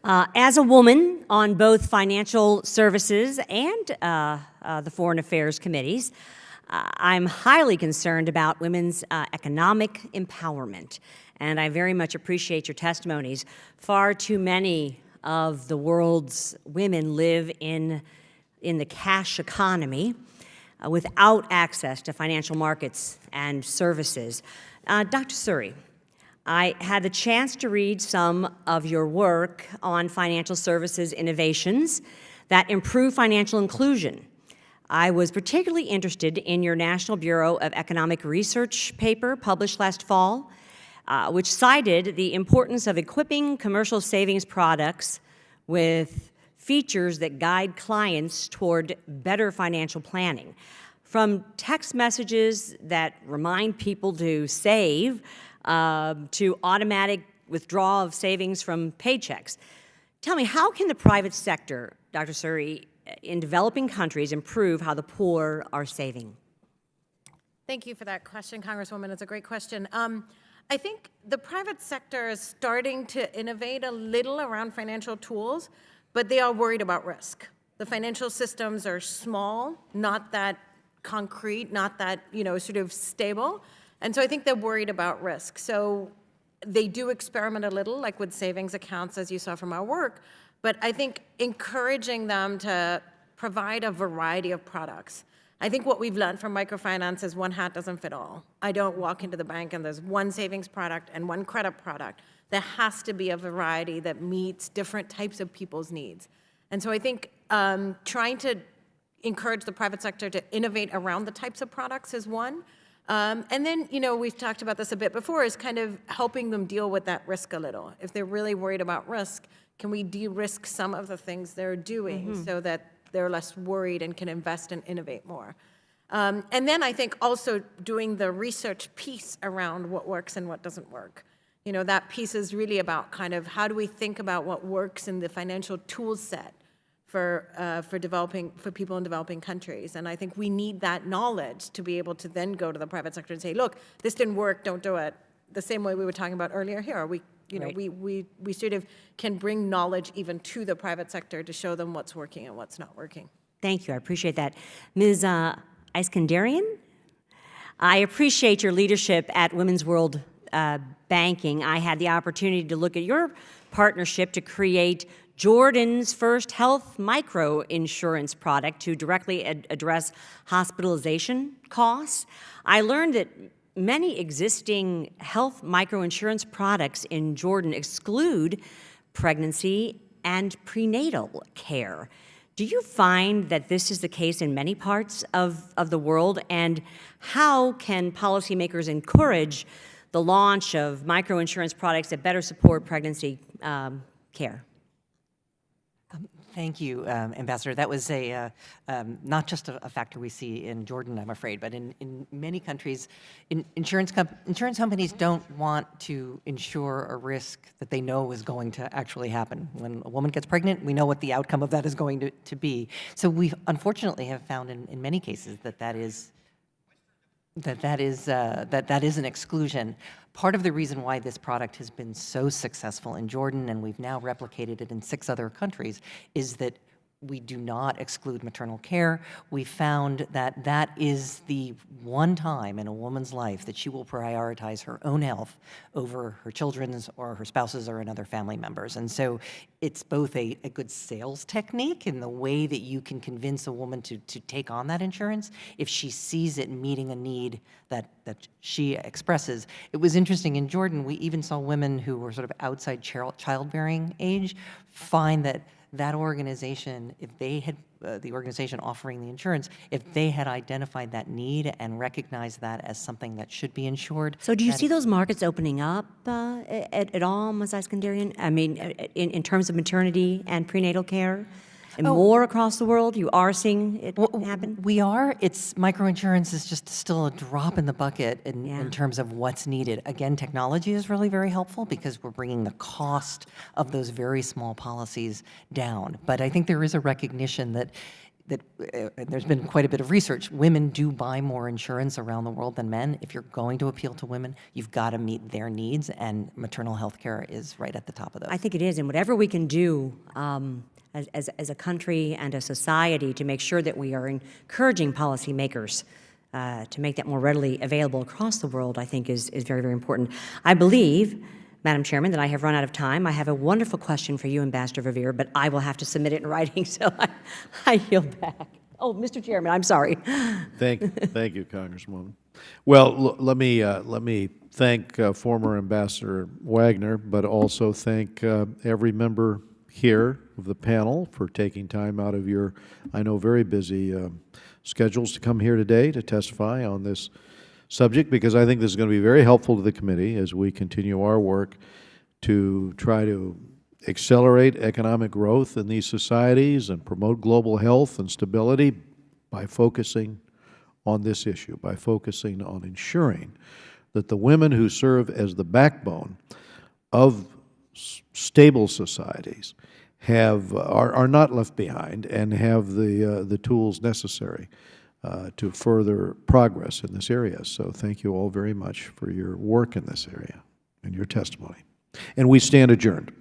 As a woman on both financial services and the Foreign Affairs committees, I'm highly concerned about women's economic empowerment, and I very much appreciate your testimonies. Far too many of the world's women live in the cash economy without access to financial markets and services. Dr. Suri, I had the chance to read some of your work on financial services innovations that improve financial inclusion. I was particularly interested in your National Bureau of Economic Research paper published last fall, which cited the importance of equipping commercial savings products with features that guide clients toward better financial planning. From text messages that remind people to save, to automatic withdrawal of savings from paychecks. Tell me, how can the private sector, Dr. Suri, in developing countries improve how the poor are saving? Thank you for that question, Congresswoman. It's a great question. I think the private sector is starting to innovate a little around financial tools, but they are worried about risk. The financial systems are small, not that concrete, not that, sort of stable. And so I think they're worried about risk. So they do experiment a little, like with savings accounts, as you saw from our work. But I think encouraging them to provide a variety of products. I think what we've learned from microfinance is one hat doesn't fit all. I don't walk into the bank and there's one savings product and one credit product. There has to be a variety that meets different types of people's needs. And so I think trying to encourage the private sector to innovate around the types of products is one. And then, we've talked about this a bit before, is kind of helping them deal with that risk a little. If they're really worried about risk, can we de-risk some of the things they're doing so that they're less worried and can invest and innovate more? And then I think also doing the research piece around what works and what doesn't work. That piece is really about kind of how do we think about what works in the financial tool set for people in developing countries. And I think we need that knowledge to be able to then go to the private sector and say, look, this didn't work, don't do it. The same way we were talking about earlier here. We sort of can bring knowledge even to the private sector to show them what's working and what's not working. Thank you, I appreciate that. Ms. Iskandarian, I appreciate your leadership at Women's World Banking. I had the opportunity to look at your partnership to create Jordan's first health micro insurance product to directly address hospitalization costs. I learned that many existing health microinsurance products in Jordan exclude pregnancy and prenatal care. Do you find that this is the case in many parts of the world? And how can policymakers encourage the launch of microinsurance products that better support pregnancy care? Thank you, Ambassador. That was not just a factor we see in Jordan, I'm afraid, but in many countries, insurance companies don't want to insure a risk that they know is going to actually happen. When a woman gets pregnant, we know what the outcome of that is going to be. So we unfortunately have found in many cases that is an exclusion. Part of the reason why this product has been so successful in Jordan, and we've now replicated it in 6 other countries, is that We do not exclude maternal care. We found that that is the one time in a woman's life that she will prioritize her own health over her children's or her spouse's or another family member's. And so it's both a good sales technique in the way that you can convince a woman to take on that insurance if she sees it meeting a need that she expresses. It was interesting, in Jordan, we even saw women who were sort of outside childbearing age find that that organization, if they had, the organization offering the insurance, if they had identified that need and recognized that as something that should be insured. So do you see those markets opening up at all, Ms. Iskandarian? I mean, in terms of maternity and prenatal care? And more across the world? You are seeing it happen? We are. Microinsurance is just still a drop in the bucket in terms of what's needed. Again, technology is really very helpful because we're bringing the cost of those very small policies down. But I think there is a recognition that there's been quite a bit of research. Women do buy more insurance around the world than men. If you're going to appeal to women, you've got to meet their needs, and maternal health care is right at the top of those. I think it is, and whatever we can do as a country and a society to make sure that we are encouraging policymakers to make that more readily available across the world, I think is very, very important. I believe, Madam Chairman, that I have run out of time. I have a wonderful question for you, Ambassador Verveer, but I will have to submit it in writing, so I yield back. Oh, Mr. Chairman, I'm sorry. Thank you, Congresswoman. Well, let me thank former Ambassador Wagner, but also thank every member here of the panel for taking time out of your, I know, very busy schedules to come here today to testify on this subject, because I think this is going to be very helpful to the committee as we continue our work to try to accelerate economic growth in these societies and promote global health and stability by focusing on this issue, by focusing on ensuring that the women who serve as the backbone of stable societies are not left behind and have the tools necessary to further progress in this area. So thank you all very much for your work in this area and your testimony. And we stand adjourned.